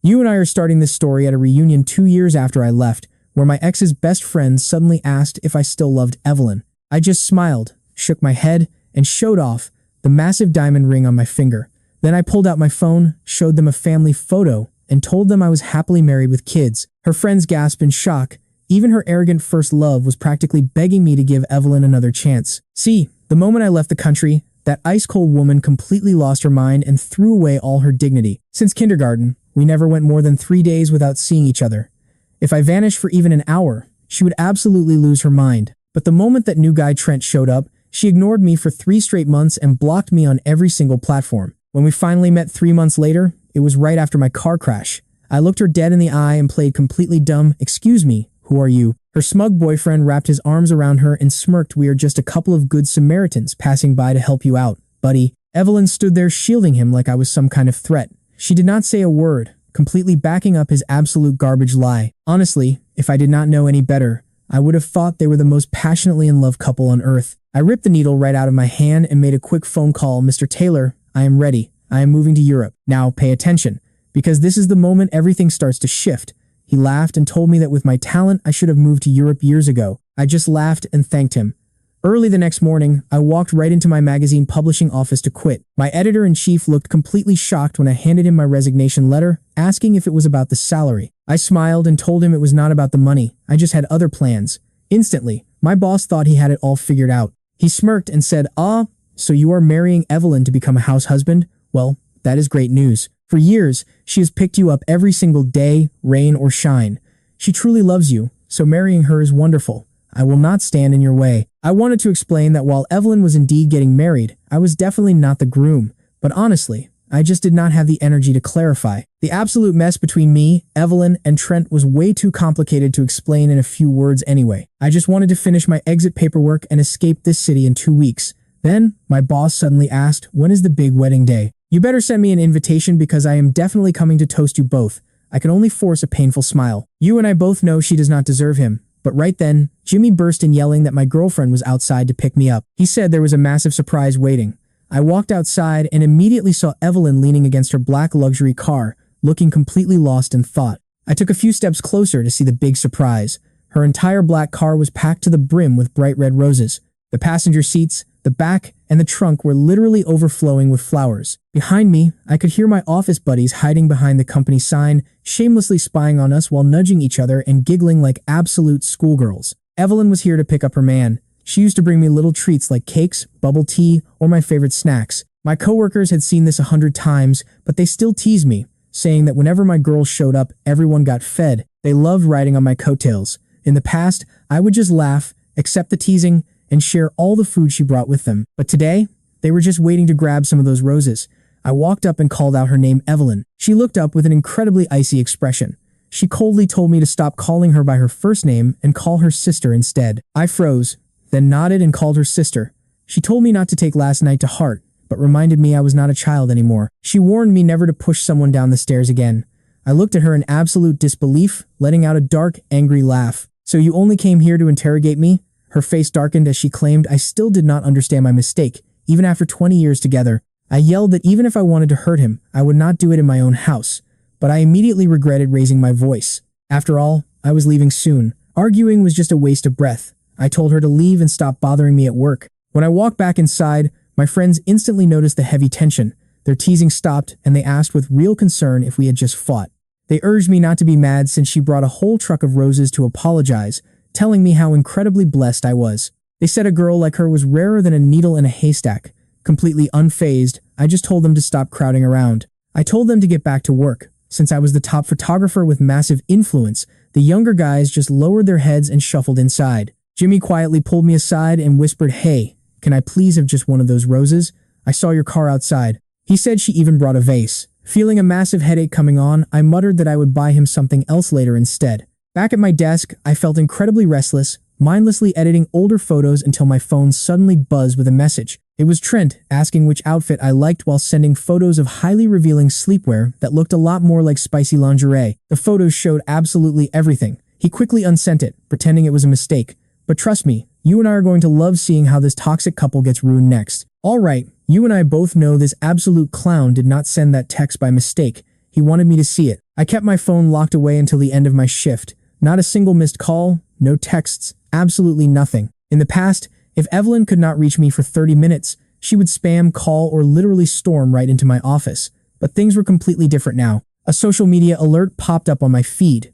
You and I are starting this story at a reunion 2 years after I left, where my ex's best friend suddenly asked if I still loved Evelyn. I just smiled, shook my head, and showed off the massive diamond ring on my finger. Then I pulled out my phone, showed them a family photo, and told them I was happily married with kids. Her friends gasped in shock. Even her arrogant first love was practically begging me to give Evelyn another chance. See, the moment I left the country, that ice-cold woman completely lost her mind and threw away all her dignity. Since kindergarten, we never went more than 3 days without seeing each other. If I vanished for even an hour, she would absolutely lose her mind. But the moment that new guy Trent showed up, she ignored me for 3 straight months and blocked me on every single platform. When we finally met 3 months later, it was right after my car crash. I looked her dead in the eye and played completely dumb, "Excuse me, who are you?" Her smug boyfriend wrapped his arms around her and smirked, "We are just a couple of good Samaritans passing by to help you out, buddy." Evelyn stood there shielding him like I was some kind of threat. She did not say a word, completely backing up his absolute garbage lie. Honestly, if I did not know any better, I would have thought they were the most passionately in love couple on earth. I ripped the needle right out of my hand and made a quick phone call. "Mr. Taylor, I am ready. I am moving to Europe. Now pay attention, because this is the moment everything starts to shift." He laughed and told me that with my talent, I should have moved to Europe years ago. I just laughed and thanked him. Early the next morning, I walked right into my magazine publishing office to quit. My editor-in-chief looked completely shocked when I handed him my resignation letter, asking if it was about the salary. I smiled and told him it was not about the money. I just had other plans. Instantly, my boss thought he had it all figured out. He smirked and said, "Ah, so you are marrying Evelyn to become a house husband? Well, that is great news. For years, she has picked you up every single day, rain or shine. She truly loves you, so marrying her is wonderful. I will not stand in your way." I wanted to explain that while Evelyn was indeed getting married, I was definitely not the groom. But honestly, I just did not have the energy to clarify. The absolute mess between me, Evelyn, and Trent was way too complicated to explain in a few words anyway. I just wanted to finish my exit paperwork and escape this city in 2 weeks. Then, my boss suddenly asked, "When is the big wedding day?" "You better send me an invitation because I am definitely coming to toast you both." I could only force a painful smile. You and I both know she does not deserve him. But right then, Jimmy burst in yelling that my girlfriend was outside to pick me up. He said there was a massive surprise waiting. I walked outside and immediately saw Evelyn leaning against her black luxury car, looking completely lost in thought. I took a few steps closer to see the big surprise. Her entire black car was packed to the brim with bright red roses. The passenger seats, the back, and the trunk were literally overflowing with flowers. Behind me, I could hear my office buddies hiding behind the company sign, shamelessly spying on us while nudging each other and giggling like absolute schoolgirls. Evelyn was here to pick up her man. She used to bring me little treats like cakes, bubble tea, or my favorite snacks. My coworkers had seen this 100 times, but they still teased me, saying that whenever my girl showed up, everyone got fed. They loved riding on my coattails. In the past, I would just laugh, accept the teasing, and share all the food she brought with them. But today, they were just waiting to grab some of those roses. I walked up and called out her name, Evelyn. She looked up with an incredibly icy expression. She coldly told me to stop calling her by her first name and call her sister instead. I froze, then nodded and called her sister. She told me not to take last night to heart, but reminded me I was not a child anymore. She warned me never to push someone down the stairs again. I looked at her in absolute disbelief, letting out a dark, angry laugh. "So you only came here to interrogate me?" Her face darkened as she claimed I still did not understand my mistake, even after 20 years together. I yelled that even if I wanted to hurt him, I would not do it in my own house, but I immediately regretted raising my voice. After all, I was leaving soon. Arguing was just a waste of breath. I told her to leave and stop bothering me at work. When I walked back inside, my friends instantly noticed the heavy tension. Their teasing stopped, and they asked with real concern if we had just fought. They urged me not to be mad since she brought a whole truck of roses to apologize, telling me how incredibly blessed I was. They said a girl like her was rarer than a needle in a haystack. Completely unfazed, I just told them to stop crowding around. I told them to get back to work. Since I was the top photographer with massive influence, the younger guys just lowered their heads and shuffled inside. Jimmy quietly pulled me aside and whispered, "Hey, can I please have just one of those roses? I saw your car outside." He said she even brought a vase. Feeling a massive headache coming on, I muttered that I would buy him something else later instead. Back at my desk, I felt incredibly restless, mindlessly editing older photos until my phone suddenly buzzed with a message. It was Trent asking which outfit I liked while sending photos of highly revealing sleepwear that looked a lot more like spicy lingerie. The photos showed absolutely everything. He quickly unsent it, pretending it was a mistake. But trust me, you and I are going to love seeing how this toxic couple gets ruined next. Alright, you and I both know this absolute clown did not send that text by mistake. He wanted me to see it. I kept my phone locked away until the end of my shift. Not a single missed call, no texts, absolutely nothing. In the past, if Evelyn could not reach me for 30 minutes, she would spam, call, or literally storm right into my office. But things were completely different now. A social media alert popped up on my feed.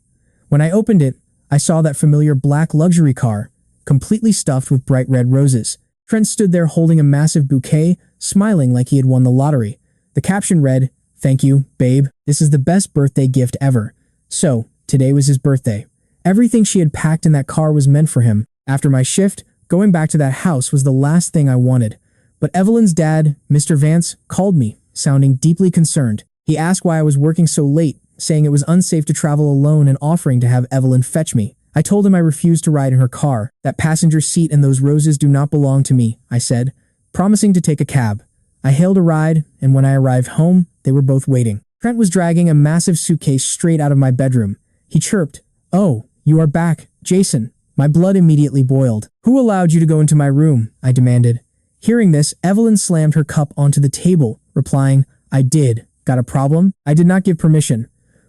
When I opened it, I saw that familiar black luxury car, completely stuffed with bright red roses. Trent stood there holding a massive bouquet, smiling like he had won the lottery. The caption read, "Thank you, babe. This is the best birthday gift ever." So, today was his birthday. Everything she had packed in that car was meant for him. After my shift, going back to that house was the last thing I wanted. But Evelyn's dad, Mr. Vance, called me, sounding deeply concerned. He asked why I was working so late, saying it was unsafe to travel alone and offering to have Evelyn fetch me. I told him I refused to ride in her car. "That passenger seat and those roses do not belong to me," I said, promising to take a cab. I hailed a ride, and when I arrived home, they were both waiting. Trent was dragging a massive suitcase straight out of my bedroom. He chirped, "Oh, you are back, Jason." My blood immediately boiled. "Who allowed you to go into my room?" I demanded. Hearing this, Evelyn slammed her cup onto the table, replying, "I did. Got a problem? I did not give permission.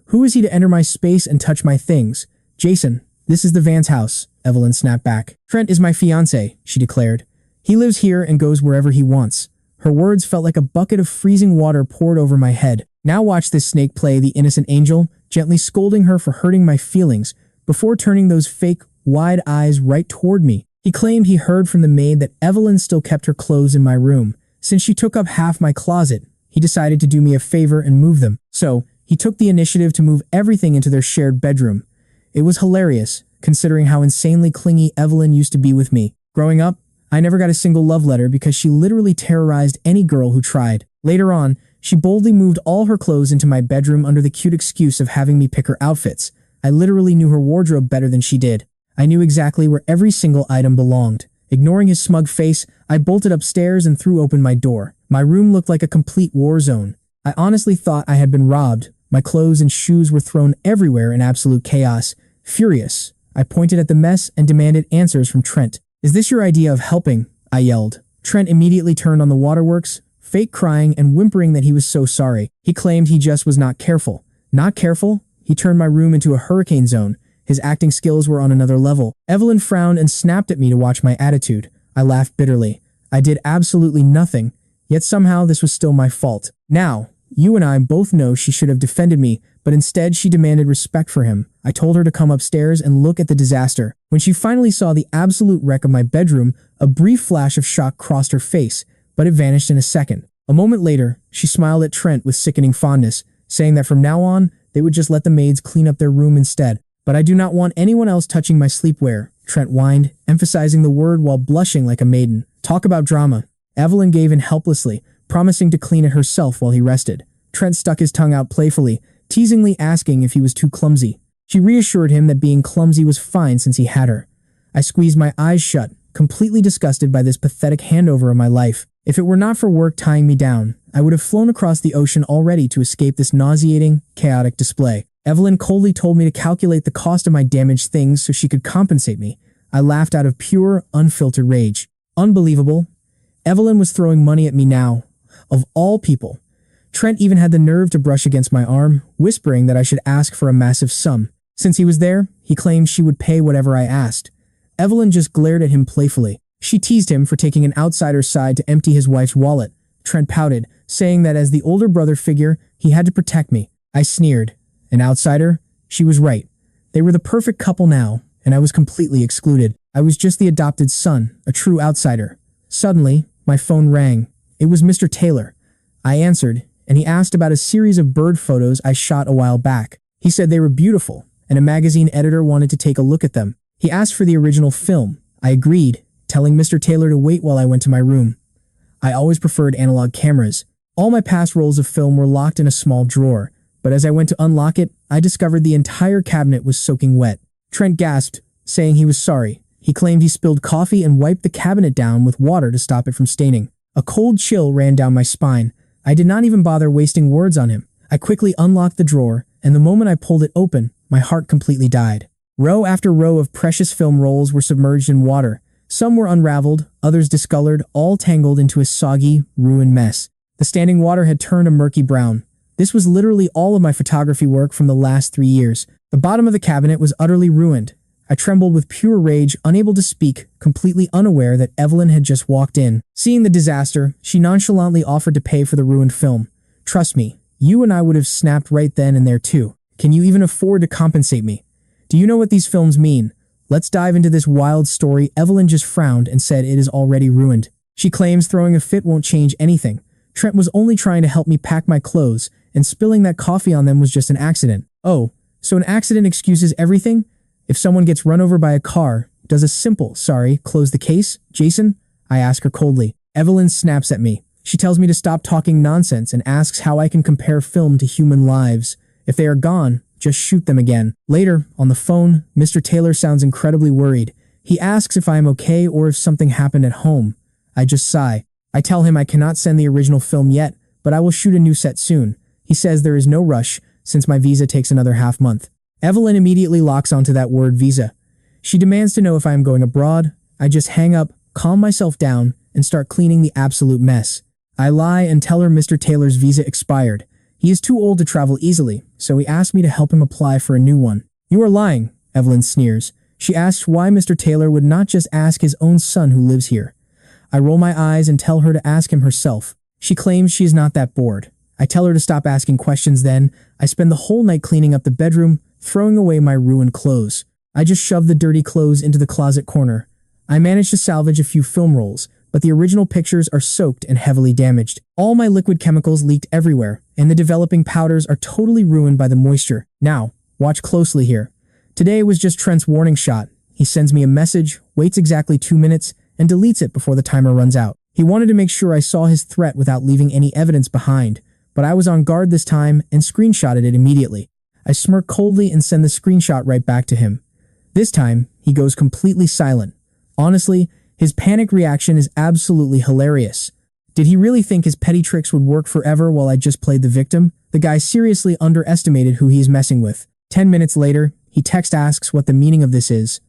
Who is he to enter my space and touch my things?" "Jason, this is the Vance house," Evelyn snapped back. "Trent is my fiancé," she declared. "He lives here and goes wherever he wants." Her words felt like a bucket of freezing water poured over my head. Now watch this snake play the innocent angel, gently scolding her for hurting my feelings, before turning those fake, wide eyes right toward me. He claimed he heard from the maid that Evelyn still kept her clothes in my room. Since she took up half my closet, he decided to do me a favor and move them. So, he took the initiative to move everything into their shared bedroom. It was hilarious, considering how insanely clingy Evelyn used to be with me. Growing up, I never got a single love letter because she literally terrorized any girl who tried. Later on, she boldly moved all her clothes into my bedroom under the cute excuse of having me pick her outfits. I literally knew her wardrobe better than she did. I knew exactly where every single item belonged. Ignoring his smug face, I bolted upstairs and threw open my door. My room looked like a complete war zone. I honestly thought I had been robbed. My clothes and shoes were thrown everywhere in absolute chaos. Furious, I pointed at the mess and demanded answers from Trent. "Is this your idea of helping?" I yelled. Trent immediately turned on the waterworks, fake crying and whimpering that he was so sorry. He claimed he just was not careful. Not careful? He turned my room into a hurricane zone. His acting skills were on another level. Evelyn frowned and snapped at me to watch my attitude. I laughed bitterly. I did absolutely nothing, yet somehow this was still my fault. Now, you and I both know she should have defended me, but instead she demanded respect for him. I told her to come upstairs and look at the disaster. When she finally saw the absolute wreck of my bedroom, a brief flash of shock crossed her face, but it vanished in a second. A moment later, she smiled at Trent with sickening fondness, saying that from now on, they would just let the maids clean up their room instead. "But I do not want anyone else touching my sleepwear," Trent whined, emphasizing the word while blushing like a maiden. Talk about drama. Evelyn gave in helplessly, promising to clean it herself while he rested. Trent stuck his tongue out playfully, teasingly asking if he was too clumsy. She reassured him that being clumsy was fine since he had her. I squeezed my eyes shut, completely disgusted by this pathetic handover of my life. If it were not for work tying me down, I would have flown across the ocean already to escape this nauseating, chaotic display. Evelyn coldly told me to calculate the cost of my damaged things so she could compensate me. I laughed out of pure, unfiltered rage. Unbelievable. Evelyn was throwing money at me now. Of all people. Trent even had the nerve to brush against my arm, whispering that I should ask for a massive sum. Since he was there, he claimed she would pay whatever I asked. Evelyn just glared at him playfully. She teased him for taking an outsider's side to empty his wife's wallet. Trent pouted, saying that as the older brother figure, he had to protect me. I sneered. An outsider? She was right. They were the perfect couple now, and I was completely excluded. I was just the adopted son, a true outsider. Suddenly, my phone rang. It was Mr. Taylor. I answered, and he asked about a series of bird photos I shot a while back. He said they were beautiful, and a magazine editor wanted to take a look at them. He asked for the original film. I agreed, telling Mr. Taylor to wait while I went to my room. I always preferred analog cameras. All my past rolls of film were locked in a small drawer, but as I went to unlock it, I discovered the entire cabinet was soaking wet. Trent gasped, saying he was sorry. He claimed he spilled coffee and wiped the cabinet down with water to stop it from staining. A cold chill ran down my spine. I did not even bother wasting words on him. I quickly unlocked the drawer, and the moment I pulled it open, my heart completely died. Row after row of precious film rolls were submerged in water. Some were unraveled, others discolored, all tangled into a soggy, ruined mess. The standing water had turned a murky brown. This was literally all of my photography work from the last 3 years. The bottom of the cabinet was utterly ruined. I trembled with pure rage, unable to speak, completely unaware that Evelyn had just walked in. Seeing the disaster, she nonchalantly offered to pay for the ruined film. Trust me, you and I would have snapped right then and there too. Can you even afford to compensate me? Do you know what these films mean? Let's dive into this wild story. Evelyn just frowned and said it is already ruined. She claims throwing a fit won't change anything. Trent was only trying to help me pack my clothes, and spilling that coffee on them was just an accident. Oh, so an accident excuses everything? If someone gets run over by a car, does a simple, sorry, close the case, Jason? I ask her coldly. Evelyn snaps at me. She tells me to stop talking nonsense and asks how I can compare film to human lives. If they are gone, just shoot them again. Later, on the phone, Mr. Taylor sounds incredibly worried. He asks if I am okay or if something happened at home. I just sigh. I tell him I cannot send the original film yet, but I will shoot a new set soon. He says there is no rush, since my visa takes another half month. Evelyn immediately locks onto that word visa. She demands to know if I am going abroad. I just hang up, calm myself down, and start cleaning the absolute mess. I lie and tell her Mr. Taylor's visa expired. He is too old to travel easily, so he asked me to help him apply for a new one. You are lying, Evelyn sneers. She asks why Mr. Taylor would not just ask his own son who lives here. I roll my eyes and tell her to ask him herself. She claims she is not that bored. I tell her to stop asking questions then. I spend the whole night cleaning up the bedroom, throwing away my ruined clothes. I just shove the dirty clothes into the closet corner. I manage to salvage a few film rolls, but the original pictures are soaked and heavily damaged. All my liquid chemicals leaked everywhere, and the developing powders are totally ruined by the moisture. Now, watch closely here. Today was just Trent's warning shot. He sends me a message, waits exactly 2 minutes, and deletes it before the timer runs out. He wanted to make sure I saw his threat without leaving any evidence behind, but I was on guard this time and screenshotted it immediately. I smirk coldly and send the screenshot right back to him. This time, he goes completely silent. Honestly, his panic reaction is absolutely hilarious. Did he really think his petty tricks would work forever while I just played the victim? The guy seriously underestimated who he's messing with. 10 minutes later, he asks what the meaning of this is.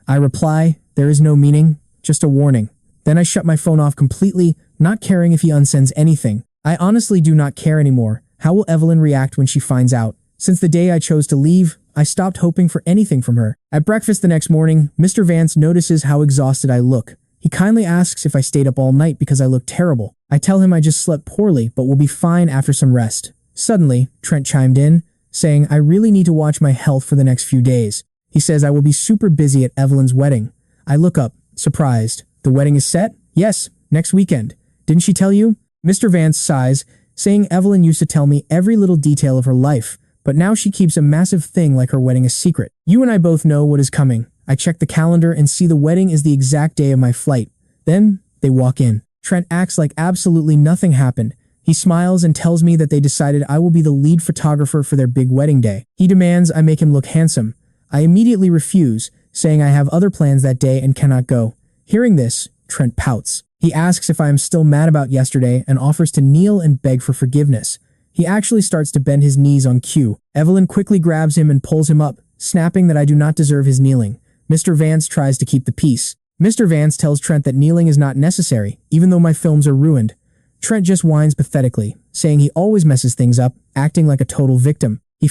I reply, there is no meaning, just a warning. Then I shut my phone off completely, not caring if he unsends anything. I honestly do not care anymore. How will Evelyn react when she finds out? Since the day I chose to leave, I stopped hoping for anything from her. At breakfast the next morning, Mr. Vance notices how exhausted I look. He kindly asks if I stayed up all night because I look terrible. I tell him I just slept poorly, but will be fine after some rest. Suddenly, Trent chimed in, saying I really need to watch my health for the next few days. He says I will be super busy at Evelyn's wedding. I look up, surprised. The wedding is set? Yes, next weekend. Didn't she tell you? Mr. Vance sighs, saying Evelyn used to tell me every little detail of her life, but now she keeps a massive thing like her wedding a secret. You and I both know what is coming. I check the calendar and see the wedding is the exact day of my flight. Then, they walk in. Trent acts like absolutely nothing happened. He smiles and tells me that they decided I will be the lead photographer for their big wedding day. He demands I make him look handsome. I immediately refuse, saying I have other plans that day and cannot go. Hearing this, Trent pouts. He asks if I am still mad about yesterday and offers to kneel and beg for forgiveness. He actually starts to bend his knees on cue. Evelyn quickly grabs him and pulls him up, snapping that I do not deserve his kneeling. Mr. Vance tries to keep the peace. Mr. Vance tells Trent that kneeling is not necessary, even though my films are ruined. Trent just whines pathetically, saying he always messes things up, acting like a total victim. He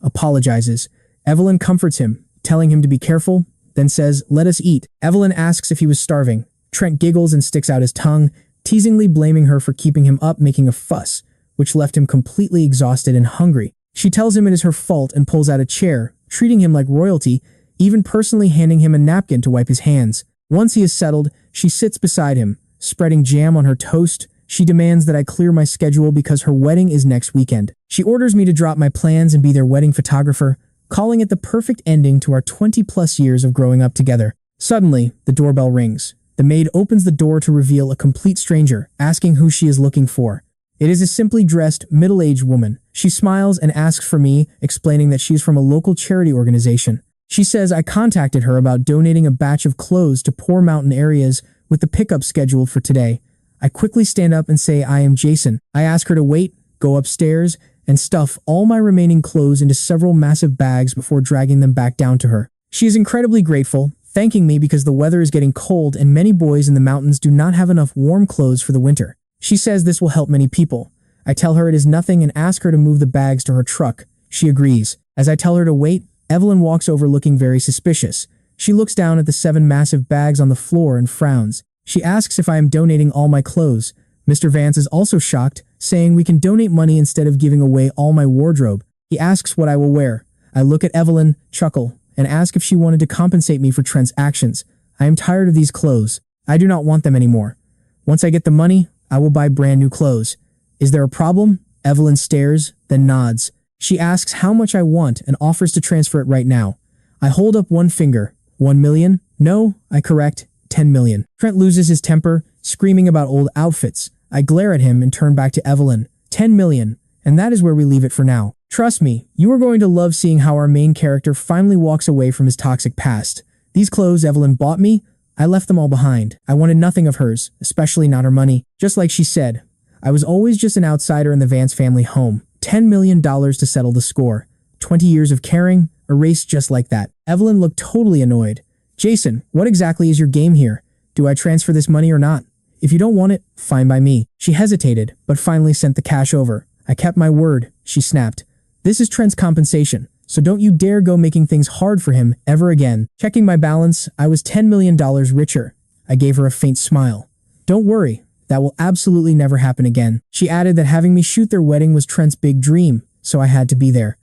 apologizes. Evelyn comforts him, telling him to be careful, then says, "Let us eat." Evelyn asks if he was starving. Trent giggles and sticks out his tongue, teasingly blaming her for keeping him up making a fuss, which left him completely exhausted and hungry. She tells him it is her fault and pulls out a chair, treating him like royalty, even personally handing him a napkin to wipe his hands. Once he is settled, she sits beside him, spreading jam on her toast. She demands that I clear my schedule because her wedding is next weekend. She orders me to drop my plans and be their wedding photographer, calling it the perfect ending to our 20-plus years of growing up together. Suddenly, the doorbell rings. The maid opens the door to reveal a complete stranger, asking who she is looking for. It is a simply dressed, middle-aged woman. She smiles and asks for me, explaining that she is from a local charity organization. She says I contacted her about donating a batch of clothes to poor mountain areas with the pickup scheduled for today. I quickly stand up and say I am Jason. I ask her to wait, go upstairs, and stuff all my remaining clothes into several massive bags before dragging them back down to her. She is incredibly grateful, thanking me because the weather is getting cold and many boys in the mountains do not have enough warm clothes for the winter. She says this will help many people. I tell her it is nothing and ask her to move the bags to her truck. She agrees. As I tell her to wait, Evelyn walks over looking very suspicious. She looks down at the 7 massive bags on the floor and frowns. She asks if I am donating all my clothes. Mr. Vance is also shocked, saying we can donate money instead of giving away all my wardrobe. He asks what I will wear. I look at Evelyn, chuckle, and ask if she wanted to compensate me for Trent's actions. I am tired of these clothes. I do not want them anymore. Once I get the money, I will buy brand new clothes. Is there a problem? Evelyn stares, then nods. She asks how much I want and offers to transfer it right now. I hold up one finger. 1 million? No, I correct. 10 million. Trent loses his temper, screaming about old outfits. I glare at him and turn back to Evelyn. 10 million. And that is where we leave it for now. Trust me, you are going to love seeing how our main character finally walks away from his toxic past. These clothes Evelyn bought me, I left them all behind. I wanted nothing of hers, especially not her money. Just like she said, I was always just an outsider in the Vance family home. $10 million to settle the score. 20 years of caring, erased just like that. Evelyn looked totally annoyed. Jason, what exactly is your game here? Do I transfer this money or not? If you don't want it, fine by me. She hesitated, but finally sent the cash over. I kept my word, she snapped. This is Trent's compensation, so don't you dare go making things hard for him ever again. Checking my balance, I was $10 million richer. I gave her a faint smile. Don't worry, that will absolutely never happen again. She added that having me shoot their wedding was Trent's big dream, so I had to be there.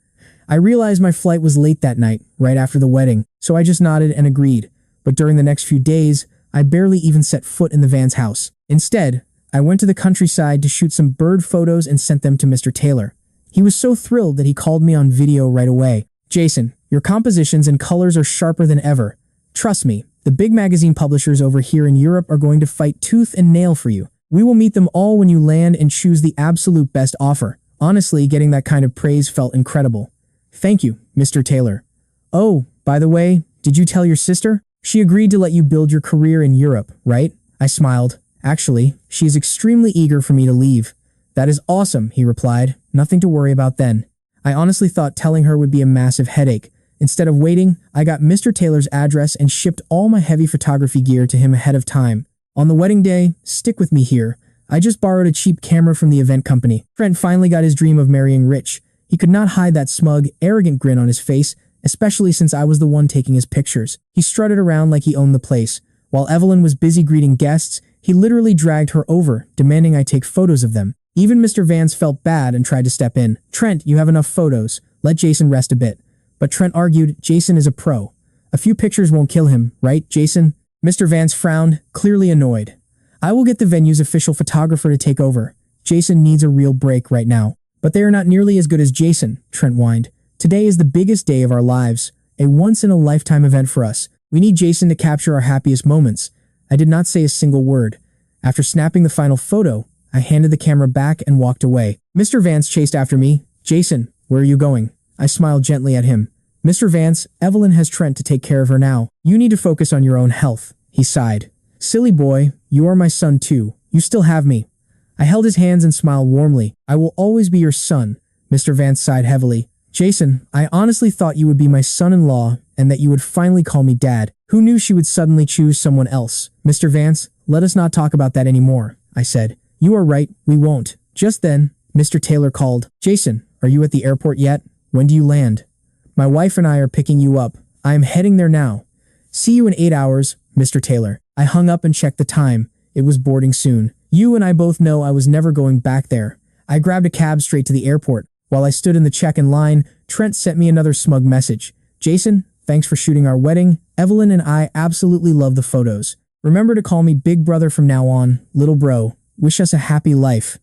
I realized my flight was late that night, right after the wedding, so I just nodded and agreed. But during the next few days, I barely even set foot in the Vance house. Instead, I went to the countryside to shoot some bird photos and sent them to Mr. Taylor. He was so thrilled that he called me on video right away. Jason, your compositions and colors are sharper than ever. Trust me, the big magazine publishers over here in Europe are going to fight tooth and nail for you. We will meet them all when you land and choose the absolute best offer. Honestly, getting that kind of praise felt incredible. Thank you, Mr. Taylor. Oh, by the way, did you tell your sister? She agreed to let you build your career in Europe, right? I smiled. Actually, she is extremely eager for me to leave. That is awesome, he replied. Nothing to worry about then. I honestly thought telling her would be a massive headache. Instead of waiting, I got Mr. Taylor's address and shipped all my heavy photography gear to him ahead of time. On the wedding day, stick with me here. I just borrowed a cheap camera from the event company. Trent finally got his dream of marrying rich. He could not hide that smug, arrogant grin on his face, especially since I was the one taking his pictures. He strutted around like he owned the place. While Evelyn was busy greeting guests, he literally dragged her over, demanding I take photos of them. Even Mr. Vance felt bad and tried to step in. Trent, you have enough photos. Let Jason rest a bit. But Trent argued, Jason is a pro. A few pictures won't kill him, right, Jason? Mr. Vance frowned, clearly annoyed. I will get the venue's official photographer to take over. Jason needs a real break right now. But they are not nearly as good as Jason, Trent whined. Today is the biggest day of our lives, a once-in-a-lifetime event for us. We need Jason to capture our happiest moments. I did not say a single word. After snapping the final photo, I handed the camera back and walked away. Mr. Vance chased after me. Jason, where are you going? I smiled gently at him. Mr. Vance, Evelyn has Trent to take care of her now. You need to focus on your own health. He sighed. Silly boy, you are my son too. You still have me. I held his hands and smiled warmly. I will always be your son. Mr. Vance sighed heavily. Jason, I honestly thought you would be my son-in-law and that you would finally call me dad. Who knew she would suddenly choose someone else? Mr. Vance, let us not talk about that anymore, I said. You are right, we won't. Just then, Mr. Taylor called. Jason, are you at the airport yet? When do you land? My wife and I are picking you up. I am heading there now. See you in 8 hours, Mr. Taylor. I hung up and checked the time. It was boarding soon. You and I both know I was never going back there. I grabbed a cab straight to the airport. While I stood in the check-in line, Trent sent me another smug message. Jason, thanks for shooting our wedding. Evelyn and I absolutely love the photos. Remember to call me Big Brother from now on, little bro. Wish us a happy life.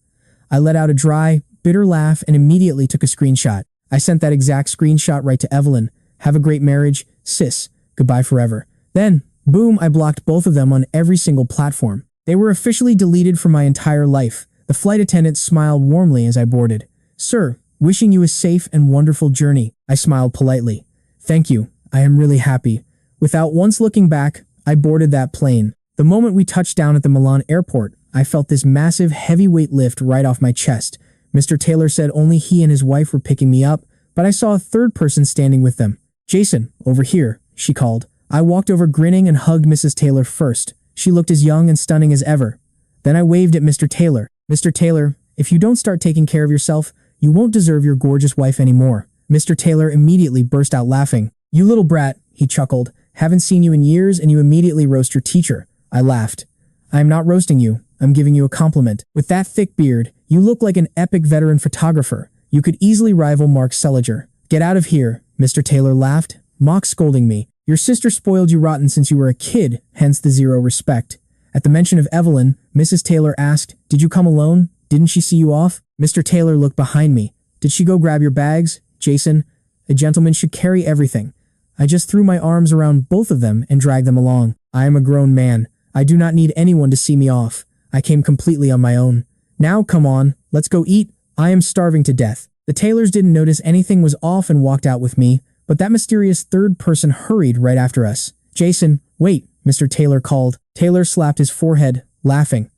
I let out a dry, bitter laugh and immediately took a screenshot. I sent that exact screenshot right to Evelyn. Have a great marriage, sis. Goodbye forever. Then, boom, I blocked both of them on every single platform. They were officially deleted from my entire life. The flight attendant smiled warmly as I boarded. Sir, wishing you a safe and wonderful journey. I smiled politely. Thank you. I am really happy. Without once looking back, I boarded that plane. The moment we touched down at the Milan airport, I felt this massive heavyweight lift right off my chest. Mr. Taylor said only he and his wife were picking me up, but I saw a third person standing with them. Jason, over here, she called. I walked over grinning and hugged Mrs. Taylor first. She looked as young and stunning as ever. Then I waved at Mr. Taylor. Mr. Taylor, If you don't start taking care of yourself, you won't deserve your gorgeous wife anymore." Mr. Taylor immediately burst out laughing. "You little brat," he chuckled. "Haven't seen you in years and you immediately roast your teacher." I laughed. "I am not roasting you. I'm giving you a compliment. With that thick beard, you look like an epic veteran photographer. You could easily rival Mark Seliger." "Get out of here," Mr. Taylor laughed, mock scolding me. "Your sister spoiled you rotten since you were a kid, hence the zero respect." At the mention of Evelyn, Mrs. Taylor asked, "Did you come alone? Didn't she see you off?" Mr. Taylor looked behind me. "Did she go grab your bags? Jason, a gentleman should carry everything." I just threw my arms around both of them and dragged them along. "I am a grown man. I do not need anyone to see me off. I came completely on my own. Now come on, let's go eat. I am starving to death." The Taylors didn't notice anything was off and walked out with me, but that mysterious third person hurried right after us. "Jason, wait," Mr. Taylor called. Taylor slapped his forehead, laughing.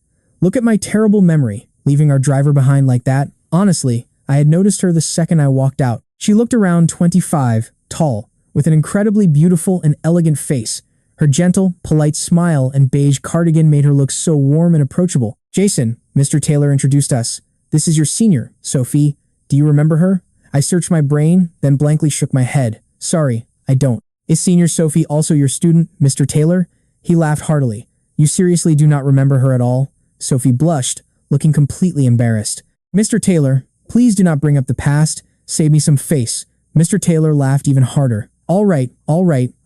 "Look at my terrible memory, leaving our driver behind like that." Honestly, I had noticed her the second I walked out. She looked around 25, tall, with an incredibly beautiful and elegant face. Her gentle, polite smile and beige cardigan made her look so warm and approachable. "Jason," Mr. Taylor introduced us. "This is your senior, Sophie. Do you remember her?" I searched my brain, then blankly shook my head. "Sorry, I don't." "Is senior Sophie also your student, Mr. Taylor?" He laughed heartily. "You seriously do not remember her at all?" Sophie blushed, looking completely embarrassed. "Mr. Taylor, please do not bring up the past. Save me some face." Mr. Taylor laughed even harder. All right,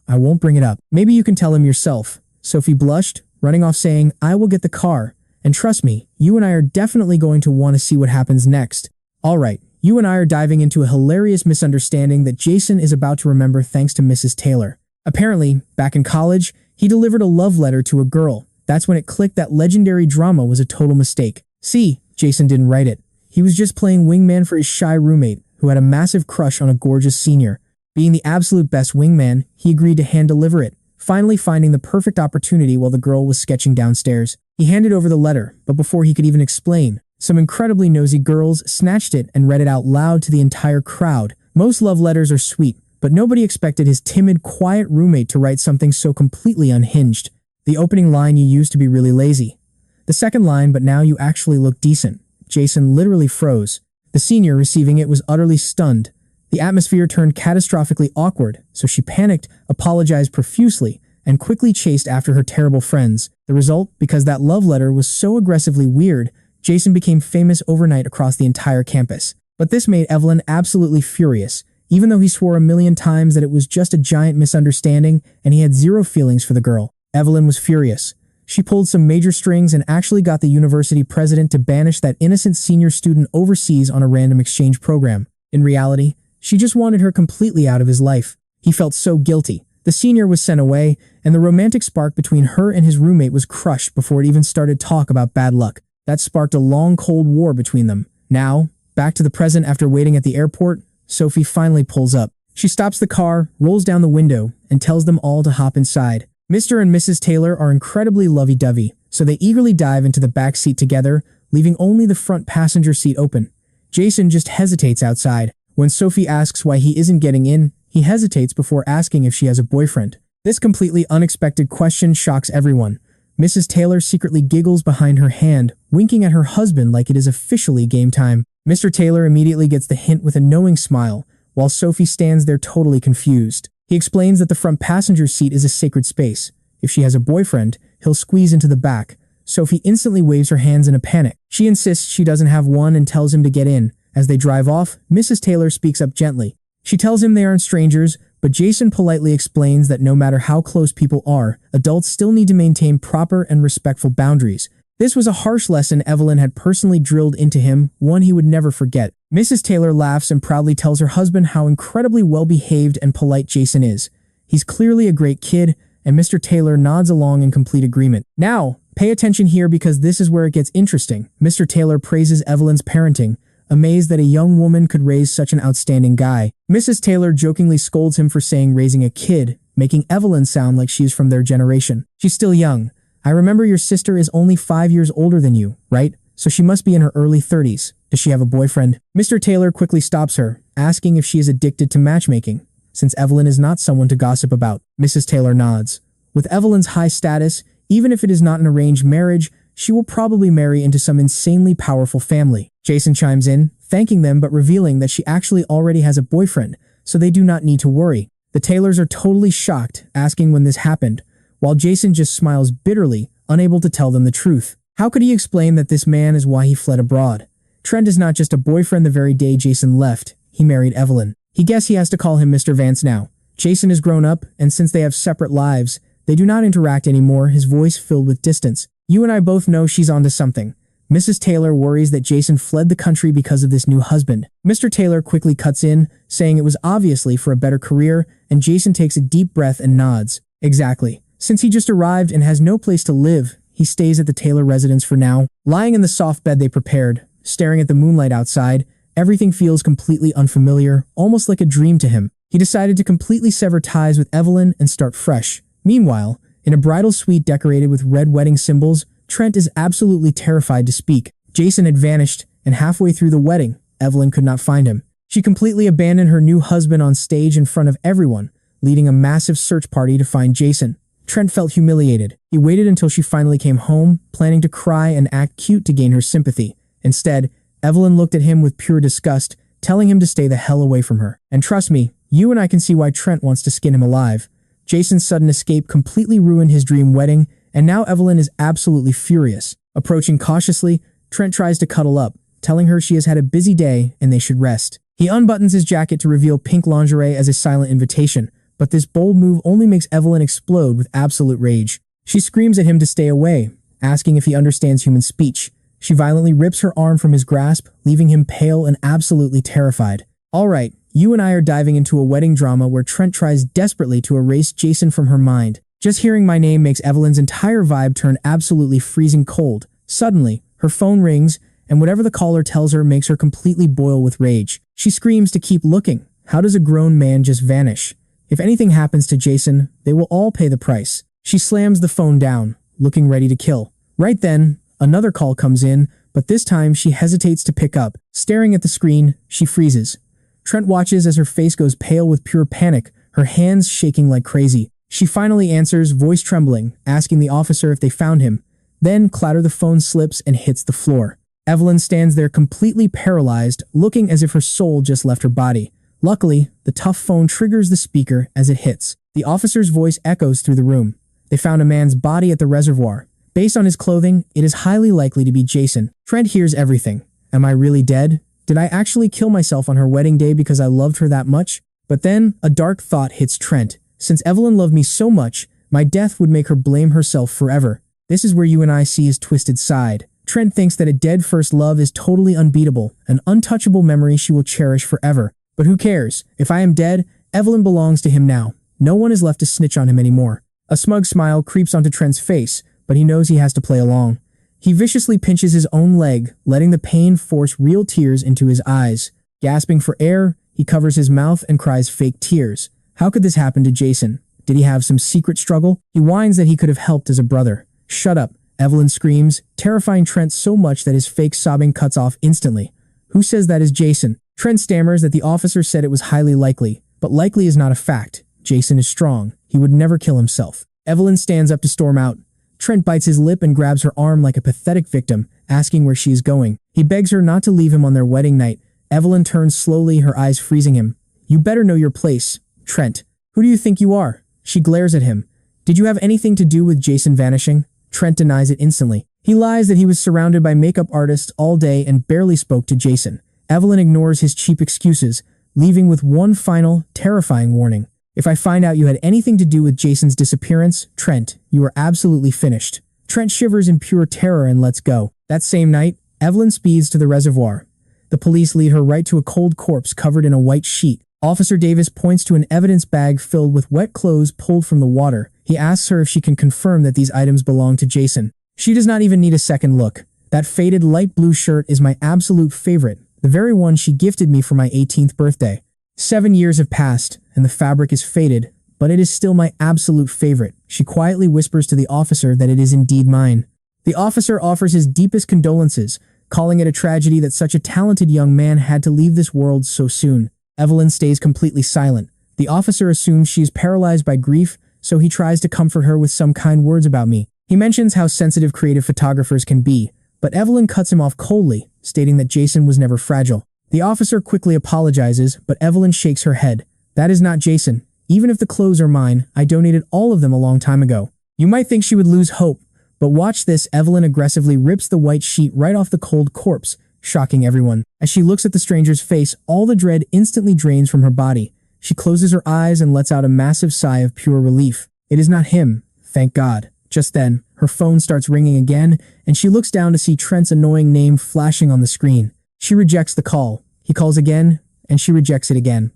I won't bring it up. Maybe you can tell him yourself." Sophie blushed, running off saying, "I will get the car. And trust me, you and I are definitely going to want to see what happens next." All right, you and I are diving into a hilarious misunderstanding that Jason is about to remember thanks to Mrs. Taylor. Apparently, back in college, he delivered a love letter to a girl. That's when it clicked that legendary drama was a total mistake. See, Jason didn't write it. He was just playing wingman for his shy roommate, who had a massive crush on a gorgeous senior. Being the absolute best wingman, he agreed to hand-deliver it, finally finding the perfect opportunity while the girl was sketching downstairs. He handed over the letter, but before he could even explain, some incredibly nosy girls snatched it and read it out loud to the entire crowd. Most love letters are sweet, but nobody expected his timid, quiet roommate to write something so completely unhinged. "The opening line you used to be really lazy. The second line, but now you actually look decent." Jason literally froze. The senior receiving it was utterly stunned. The atmosphere turned catastrophically awkward, so she panicked, apologized profusely, and quickly chased after her terrible friends. The result, because that love letter was so aggressively weird, Jason became famous overnight across the entire campus. But this made Evelyn absolutely furious, even though he swore a million times that it was just a giant misunderstanding and he had zero feelings for the girl. Evelyn was furious. She pulled some major strings and actually got the university president to banish that innocent senior student overseas on a random exchange program. In reality, she just wanted her completely out of his life. He felt so guilty. The senior was sent away, and the romantic spark between her and his roommate was crushed before it even started talk about bad luck. That sparked a long cold war between them. Now, back to the present after waiting at the airport, Sophie finally pulls up. She stops the car, rolls down the window, and tells them all to hop inside. Mr. and Mrs. Taylor are incredibly lovey-dovey, so they eagerly dive into the back seat together, leaving only the front passenger seat open. Jason just hesitates outside. When Sophie asks why he isn't getting in, he hesitates before asking if she has a boyfriend. This completely unexpected question shocks everyone. Mrs. Taylor secretly giggles behind her hand, winking at her husband like it is officially game time. Mr. Taylor immediately gets the hint with a knowing smile, while Sophie stands there totally confused. He explains that the front passenger seat is a sacred space. If she has a boyfriend, he'll squeeze into the back. Sophie instantly waves her hands in a panic. She insists she doesn't have one and tells him to get in. As they drive off, Mrs. Taylor speaks up gently. She tells him they aren't strangers, but Jason politely explains that no matter how close people are, adults still need to maintain proper and respectful boundaries. This was a harsh lesson Evelyn had personally drilled into him, one he would never forget. Mrs. Taylor laughs and proudly tells her husband how incredibly well-behaved and polite Jason is. He's clearly a great kid, and Mr. Taylor nods along in complete agreement. Now, pay attention here because this is where it gets interesting. Mr. Taylor praises Evelyn's parenting, amazed that a young woman could raise such an outstanding guy. Mrs. Taylor jokingly scolds him for saying raising a kid, making Evelyn sound like she's from their generation. She's still young. I remember your sister is only 5 years older than you, right? So she must be in her early 30s. Does she have a boyfriend? Mr. Taylor quickly stops her, asking if she is addicted to matchmaking, since Evelyn is not someone to gossip about. Mrs. Taylor nods. With Evelyn's high status, even if it is not an arranged marriage, she will probably marry into some insanely powerful family. Jason chimes in, thanking them but revealing that she actually already has a boyfriend, so they do not need to worry. The Taylors are totally shocked, asking when this happened, while Jason just smiles bitterly, unable to tell them the truth. How could he explain that this man is why he fled abroad? Trent is not just a boyfriend the very day Jason left, he married Evelyn. He guessed he has to call him Mr. Vance now. Jason is grown up, and since they have separate lives, they do not interact anymore, his voice filled with distance. You and I both know she's onto something. Mrs. Taylor worries that Jason fled the country because of this new husband. Mr. Taylor quickly cuts in, saying it was obviously for a better career, and Jason takes a deep breath and nods. Exactly. Since he just arrived and has no place to live, he stays at the Taylor residence for now. Lying in the soft bed they prepared, staring at the moonlight outside, everything feels completely unfamiliar, almost like a dream to him. He decided to completely sever ties with Evelyn and start fresh. Meanwhile, in a bridal suite decorated with red wedding symbols, Trent is absolutely terrified to speak. Jason had vanished, and halfway through the wedding, Evelyn could not find him. She completely abandoned her new husband on stage in front of everyone, leading a massive search party to find Jason. Trent felt humiliated. He waited until she finally came home, planning to cry and act cute to gain her sympathy. Instead, Evelyn looked at him with pure disgust, telling him to stay the hell away from her. And trust me, you and I can see why Trent wants to skin him alive. Jason's sudden escape completely ruined his dream wedding, and now Evelyn is absolutely furious. Approaching cautiously, Trent tries to cuddle up, telling her she has had a busy day and they should rest. He unbuttons his jacket to reveal pink lingerie as a silent invitation, but this bold move only makes Evelyn explode with absolute rage. She screams at him to stay away, asking if he understands human speech. She violently rips her arm from his grasp, leaving him pale and absolutely terrified. Alright, you and I are diving into a wedding drama where Trent tries desperately to erase Jason from her mind. Just hearing my name makes Evelyn's entire vibe turn absolutely freezing cold. Suddenly, her phone rings, and whatever the caller tells her makes her completely boil with rage. She screams to keep looking. How does a grown man just vanish? If anything happens to Jason, they will all pay the price. She slams the phone down, looking ready to kill. Right then, another call comes in, but this time she hesitates to pick up. Staring at the screen, she freezes. Trent watches as her face goes pale with pure panic, her hands shaking like crazy. She finally answers, voice trembling, asking the officer if they found him. Then, clatter the phone slips and hits the floor. Evelyn stands there completely paralyzed, looking as if her soul just left her body. Luckily, the tough phone triggers the speaker as it hits. The officer's voice echoes through the room. They found a man's body at the reservoir. Based on his clothing, it is highly likely to be Jason. Trent hears everything. Am I really dead? Did I actually kill myself on her wedding day because I loved her that much? But then, a dark thought hits Trent. Since Evelyn loved me so much, my death would make her blame herself forever. This is where you and I see his twisted side. Trent thinks that a dead first love is totally unbeatable, an untouchable memory she will cherish forever. But who cares? If I am dead, Evelyn belongs to him now. No one is left to snitch on him anymore. A smug smile creeps onto Trent's face, but he knows he has to play along. He viciously pinches his own leg, letting the pain force real tears into his eyes. Gasping for air, he covers his mouth and cries fake tears. How could this happen to Jason? Did he have some secret struggle? He whines that he could have helped as a brother. Shut up, Evelyn screams, terrifying Trent so much that his fake sobbing cuts off instantly. Who says that is Jason? Trent stammers that the officer said it was highly likely, but likely is not a fact. Jason is strong. He would never kill himself. Evelyn stands up to storm out. Trent bites his lip and grabs her arm like a pathetic victim, asking where she is going. He begs her not to leave him on their wedding night. Evelyn turns slowly, her eyes freezing him. You better know your place. Trent, who do you think you are? She glares at him. Did you have anything to do with Jason vanishing? Trent denies it instantly. He lies that he was surrounded by makeup artists all day and barely spoke to Jason. Evelyn ignores his cheap excuses, leaving with one final, terrifying warning. If I find out you had anything to do with Jason's disappearance, Trent, you are absolutely finished. Trent shivers in pure terror and lets go. That same night, Evelyn speeds to the reservoir. The police lead her right to a cold corpse covered in a white sheet. Officer Davis points to an evidence bag filled with wet clothes pulled from the water. He asks her if she can confirm that these items belong to Jason. She does not even need a second look. That faded light blue shirt is my absolute favorite, the very one she gifted me for my 18th birthday. 7 years have passed, and the fabric is faded, but it is still my absolute favorite. She quietly whispers to the officer that it is indeed mine. The officer offers his deepest condolences, calling it a tragedy that such a talented young man had to leave this world so soon. Evelyn stays completely silent. The officer assumes she is paralyzed by grief, so he tries to comfort her with some kind words about me. He mentions how sensitive creative photographers can be, but Evelyn cuts him off coldly, stating that Jason was never fragile. The officer quickly apologizes, but Evelyn shakes her head. That is not Jason. Even if the clothes are mine, I donated all of them a long time ago. You might think she would lose hope, but watch this. Evelyn aggressively rips the white sheet right off the cold corpse, shocking everyone. As she looks at the stranger's face, all the dread instantly drains from her body. She closes her eyes and lets out a massive sigh of pure relief. It is not him, thank God. Just then, her phone starts ringing again, and she looks down to see Trent's annoying name flashing on the screen. She rejects the call. He calls again, and she rejects it again.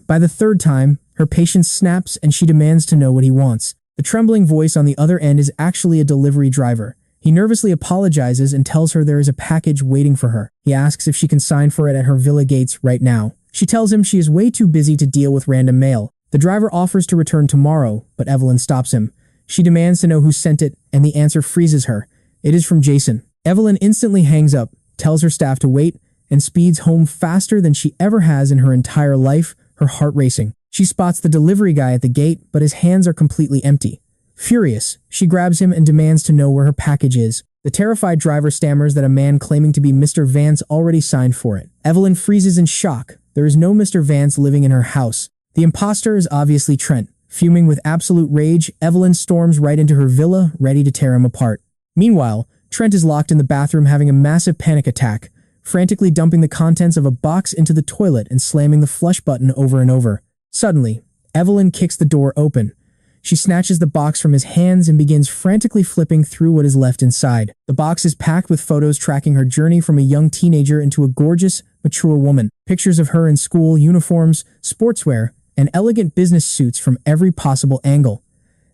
By the third time, her patience snaps and she demands to know what he wants. The trembling voice on the other end is actually a delivery driver. He nervously apologizes and tells her there is a package waiting for her. He asks if she can sign for it at her villa gates right now. She tells him she is way too busy to deal with random mail. The driver offers to return tomorrow, but Evelyn stops him. She demands to know who sent it, and the answer freezes her. It is from Jason. Evelyn instantly hangs up, tells her staff to wait, and speeds home faster than she ever has in her entire life, her heart racing. She spots the delivery guy at the gate, but his hands are completely empty. Furious, she grabs him and demands to know where her package is. The terrified driver stammers that a man claiming to be Mr. Vance already signed for it. Evelyn freezes in shock. There is no Mr. Vance living in her house. The imposter is obviously Trent. Fuming with absolute rage, Evelyn storms right into her villa, ready to tear him apart. Meanwhile, Trent is locked in the bathroom having a massive panic attack, frantically dumping the contents of a box into the toilet and slamming the flush button over and over. Suddenly, Evelyn kicks the door open. She snatches the box from his hands and begins frantically flipping through what is left inside. The box is packed with photos tracking her journey from a young teenager into a gorgeous, mature woman. Pictures of her in school uniforms, sportswear, and elegant business suits from every possible angle.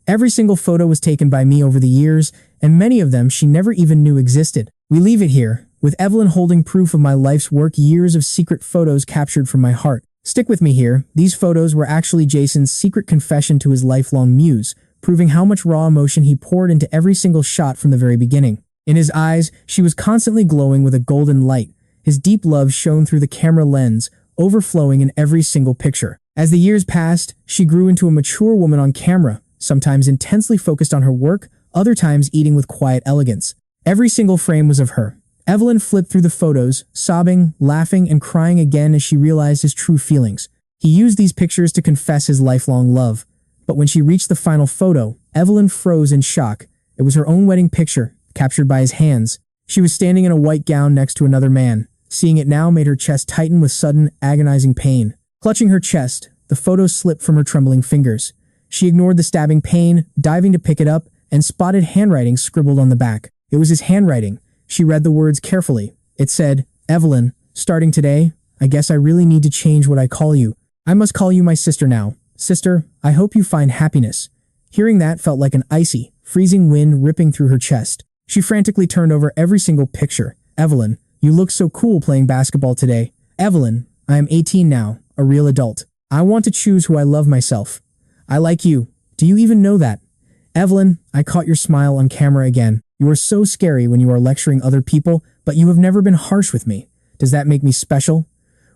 Every single photo was taken by me over the years, and many of them she never even knew existed. We leave it here, with Evelyn holding proof of my life's work, years of secret photos captured from my heart. Stick with me here. These photos were actually Jason's secret confession to his lifelong muse, proving how much raw emotion he poured into every single shot from the very beginning. In his eyes, she was constantly glowing with a golden light. His deep love shone through the camera lens, overflowing in every single picture. As the years passed, she grew into a mature woman on camera, sometimes intensely focused on her work, other times eating with quiet elegance. Every single frame was of her. Evelyn flipped through the photos, sobbing, laughing, and crying again as she realized his true feelings. He used these pictures to confess his lifelong love. But when she reached the final photo, Evelyn froze in shock. It was her own wedding picture, captured by his hands. She was standing in a white gown next to another man. Seeing it now made her chest tighten with sudden, agonizing pain. Clutching her chest, the photo slipped from her trembling fingers. She ignored the stabbing pain, diving to pick it up, and spotted handwriting scribbled on the back. It was his handwriting. She read the words carefully. It said, "Evelyn, starting today, I guess I really need to change what I call you. I must call you my sister now. Sister, I hope you find happiness." Hearing that felt like an icy, freezing wind ripping through her chest. She frantically turned over every single picture. "Evelyn, you look so cool playing basketball today. Evelyn, I am 18 now, a real adult. I want to choose who I love myself. I like you. Do you even know that? Evelyn, I caught your smile on camera again. You are so scary when you are lecturing other people, but you have never been harsh with me. Does that make me special?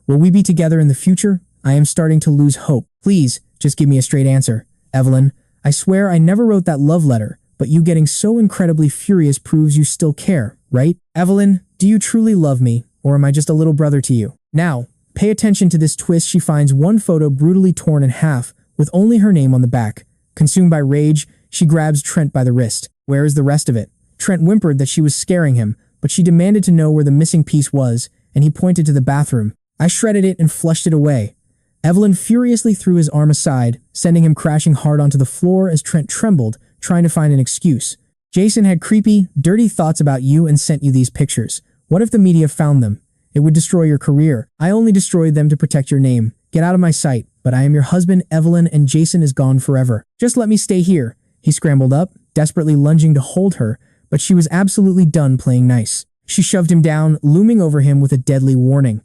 Will we be together in the future? I am starting to lose hope. Please, just give me a straight answer. Evelyn, I swear I never wrote that love letter, but you getting so incredibly furious proves you still care, right? Evelyn, do you truly love me, or am I just a little brother to you? Now, pay attention to this twist. She finds one photo brutally torn in half, with only her name on the back. Consumed by rage, she grabs Trent by the wrist. Where is the rest of it? Trent whimpered that she was scaring him, but she demanded to know where the missing piece was, and he pointed to the bathroom. I shredded it and flushed it away. Evelyn furiously threw his arm aside, sending him crashing hard onto the floor as Trent trembled, trying to find an excuse. Jason had creepy, dirty thoughts about you and sent you these pictures. What if the media found them? It would destroy your career. I only destroyed them to protect your name. Get out of my sight, but I am your husband, Evelyn, and Jason is gone forever. Just let me stay here. He scrambled up, desperately lunging to hold her, but she was absolutely done playing nice. She shoved him down, looming over him with a deadly warning.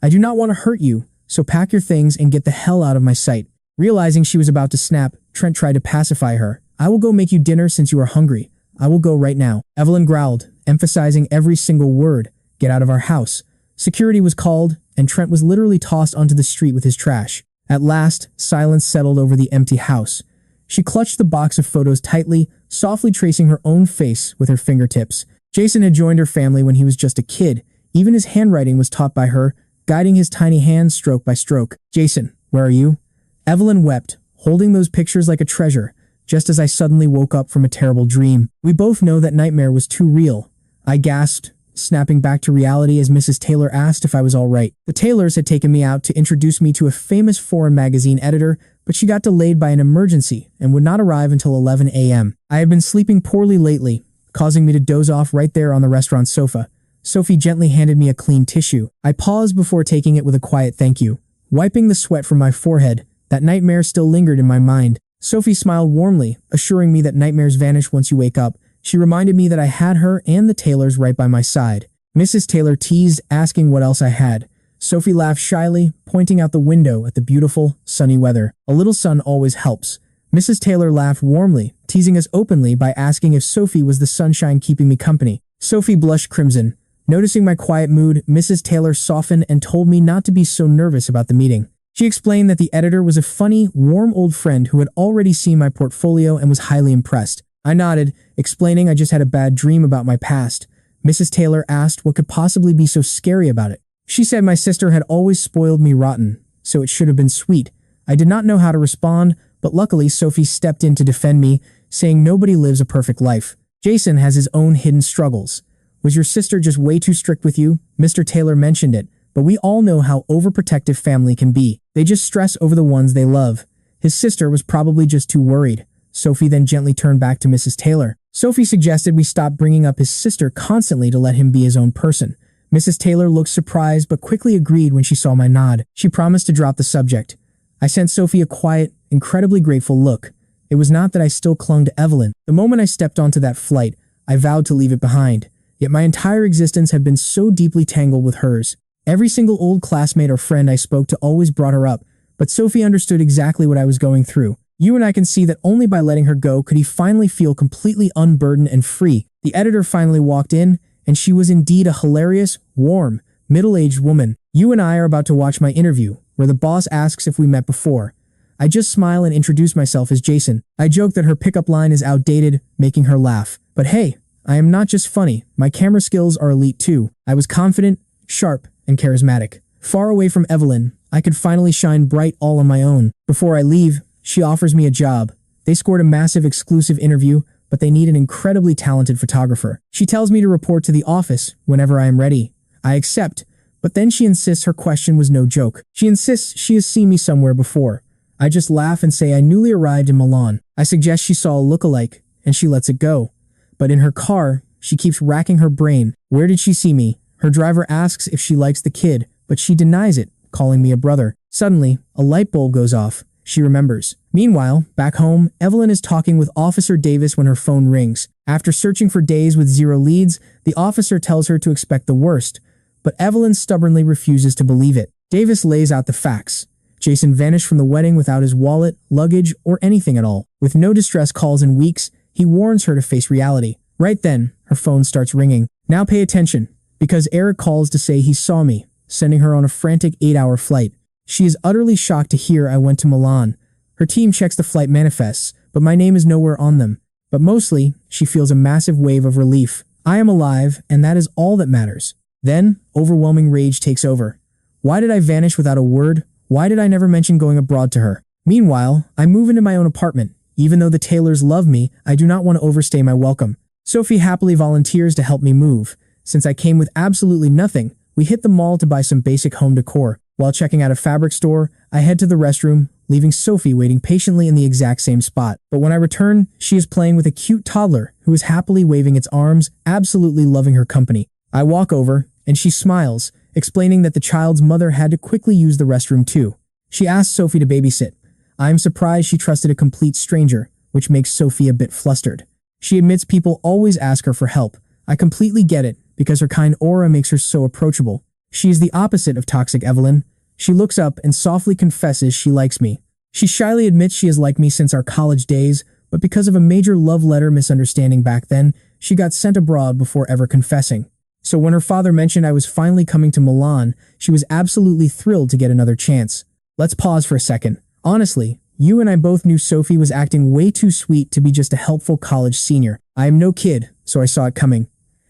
I do not want to hurt you, so pack your things and get the hell out of my sight. Realizing she was about to snap, Trent tried to pacify her. I will go make you dinner since you are hungry. I will go right now. Evelyn growled, emphasizing every single word. Get out of our house. Security was called, and Trent was literally tossed onto the street with his trash. At last, silence settled over the empty house. She clutched the box of photos tightly, softly tracing her own face with her fingertips. Jason had joined her family when he was just a kid. Even his handwriting was taught by her, guiding his tiny hands stroke by stroke. "Jason, where are you?" Evelyn wept, holding those pictures like a treasure, just as I suddenly woke up from a terrible dream. "We both know that nightmare was too real," I gasped, snapping back to reality as Mrs. Taylor asked if I was all right. The Taylors had taken me out to introduce me to a famous foreign magazine editor, but she got delayed by an emergency and would not arrive until 11 a.m. I had been sleeping poorly lately, causing me to doze off right there on the restaurant sofa. Sophie gently handed me a clean tissue. I paused before taking it with a quiet thank you. Wiping the sweat from my forehead, that nightmare still lingered in my mind. Sophie smiled warmly, assuring me that nightmares vanish once you wake up. She reminded me that I had her and the Taylors right by my side. Mrs. Taylor teased, asking what else I had. Sophie laughed shyly, pointing out the window at the beautiful, sunny weather. "A little sun always helps." Mrs. Taylor laughed warmly, teasing us openly by asking if Sophie was the sunshine keeping me company. Sophie blushed crimson. Noticing my quiet mood, Mrs. Taylor softened and told me not to be so nervous about the meeting. She explained that the editor was a funny, warm old friend who had already seen my portfolio and was highly impressed. I nodded, explaining I just had a bad dream about my past. Mrs. Taylor asked what could possibly be so scary about it. She said my sister had always spoiled me rotten, so it should have been sweet. I did not know how to respond, but luckily Sophie stepped in to defend me, saying nobody lives a perfect life. Jason has his own hidden struggles. "Was your sister just way too strict with you?" Mr. Taylor mentioned it, but we all know how overprotective family can be. They just stress over the ones they love. His sister was probably just too worried. Sophie then gently turned back to Mrs. Taylor. Sophie suggested we stop bringing up his sister constantly to let him be his own person. Mrs. Taylor looked surprised but quickly agreed when she saw my nod. She promised to drop the subject. I sent Sophie a quiet, incredibly grateful look. It was not that I still clung to Evelyn. The moment I stepped onto that flight, I vowed to leave it behind. Yet my entire existence had been so deeply tangled with hers. Every single old classmate or friend I spoke to always brought her up, but Sophie understood exactly what I was going through. You and I can see that only by letting her go could he finally feel completely unburdened and free. The editor finally walked in, and she was indeed a hilarious, warm, middle-aged woman. "You and I are about to watch my interview, where the boss asks if we met before." I just smile and introduce myself as Jason. I joke that her pickup line is outdated, making her laugh. But hey, I am not just funny. My camera skills are elite too. I was confident, sharp, and charismatic. Far away from Evelyn, I could finally shine bright all on my own. Before I leave, she offers me a job. They scored a massive exclusive interview, but they need an incredibly talented photographer. She tells me to report to the office whenever I am ready. I accept, but then she insists her question was no joke. She insists she has seen me somewhere before. I just laugh and say I newly arrived in Milan. I suggest she saw a lookalike, and she lets it go. But in her car, she keeps racking her brain. Where did she see me? Her driver asks if she likes the kid, but she denies it, calling me a brother. Suddenly, a light bulb goes off. She remembers. Meanwhile, back home, Evelyn is talking with Officer Davis when her phone rings. After searching for days with zero leads, the officer tells her to expect the worst, but Evelyn stubbornly refuses to believe it. Davis lays out the facts. Jason vanished from the wedding without his wallet, luggage, or anything at all. With no distress calls in weeks, he warns her to face reality. Right then, her phone starts ringing. Now pay attention, because Eric calls to say he saw me, sending her on a frantic 8-hour flight. She is utterly shocked to hear I went to Milan. Her team checks the flight manifests, but my name is nowhere on them. But mostly, she feels a massive wave of relief. I am alive, and that is all that matters. Then, overwhelming rage takes over. Why did I vanish without a word? Why did I never mention going abroad to her? Meanwhile, I move into my own apartment. Even though the Taylors love me, I do not want to overstay my welcome. Sophie happily volunteers to help me move. Since I came with absolutely nothing, we hit the mall to buy some basic home decor. While checking out a fabric store, I head to the restroom, leaving Sophie waiting patiently in the exact same spot. But when I return, she is playing with a cute toddler who is happily waving its arms, absolutely loving her company. I walk over, and she smiles, explaining that the child's mother had to quickly use the restroom too. She asks Sophie to babysit. I am surprised she trusted a complete stranger, which makes Sophie a bit flustered. She admits people always ask her for help. I completely get it, because her kind aura makes her so approachable. She is the opposite of toxic Evelyn. She looks up and softly confesses she likes me. She shyly admits she has liked me since our college days, but because of a major love letter misunderstanding back then, she got sent abroad before ever confessing. So when her father mentioned I was finally coming to Milan, she was absolutely thrilled to get another chance. Let's pause for a second. Honestly, You and I both knew Sophie was acting way too sweet to be just a helpful college senior. I am no kid, so I saw it coming.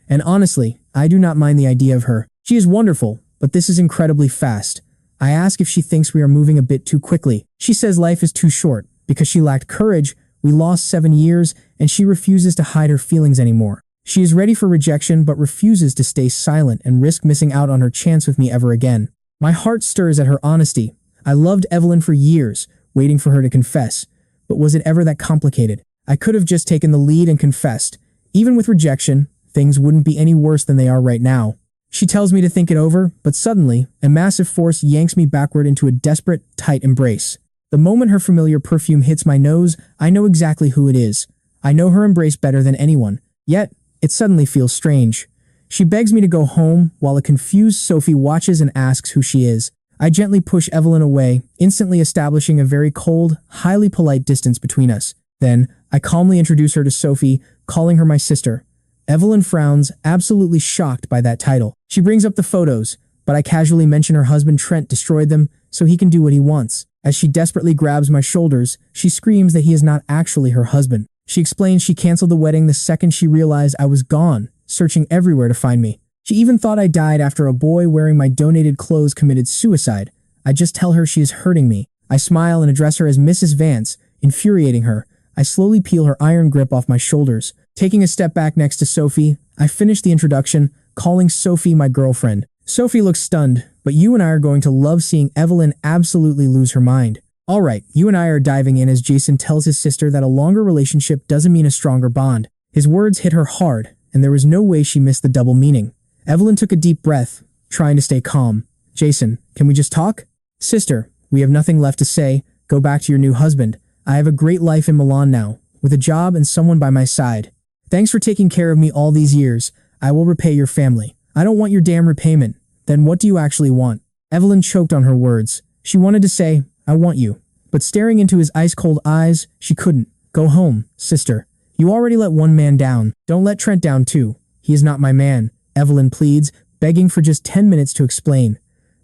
And honestly, I do not mind the idea of her. She is wonderful, but this is incredibly fast. I ask if she thinks we are moving a bit too quickly. She says life is too short. Because she lacked courage, we lost 7 years, and she refuses to hide her feelings anymore. She is ready for rejection but refuses to stay silent and risk missing out on her chance with me ever again. My heart stirs at her honesty. I loved Evelyn for years, waiting for her to confess. But was it ever that complicated? I could have just taken the lead and confessed. Even with rejection, things wouldn't be any worse than they are right now. She tells me to think it over, but suddenly, a massive force yanks me backward into a desperate, tight embrace. The moment her familiar perfume hits my nose, I know exactly who it is. I know her embrace better than anyone. Yet, it suddenly feels strange. She begs me to go home, while a confused Sophie watches and asks who she is. I gently push Evelyn away, instantly establishing a very cold, highly polite distance between us. Then, I calmly introduce her to Sophie, calling her my sister. Evelyn frowns, absolutely shocked by that title. She brings up the photos, but I casually mention her husband Trent destroyed them, so he can do what he wants. As she desperately grabs my shoulders, she screams that he is not actually her husband. She explains she canceled the wedding the second she realized I was gone, searching everywhere to find me. She even thought I died after a boy wearing my donated clothes committed suicide. I just tell her she is hurting me. I smile and address her as Mrs. Vance, infuriating her. I slowly peel her iron grip off my shoulders. Taking a step back next to Sophie, I finish the introduction, calling Sophie my girlfriend. Sophie looks stunned, but you and I are going to love seeing Evelyn absolutely lose her mind. Alright, you and I are diving in as Jason tells his sister that a longer relationship doesn't mean a stronger bond. His words hit her hard, and there was no way she missed the double meaning. Evelyn took a deep breath, trying to stay calm. Jason, can we just talk? Sister, we have nothing left to say. Go back to your new husband. I have a great life in Milan now, with a job and someone by my side. Thanks for taking care of me all these years. I will repay your family. I don't want your damn repayment. Then what do you actually want? Evelyn choked on her words. She wanted to say, I want you. But staring into his ice-cold eyes, she couldn't. Go home, sister. You already let one man down. Don't let Trent down too. He is not my man, Evelyn pleads, begging for just 10 minutes to explain.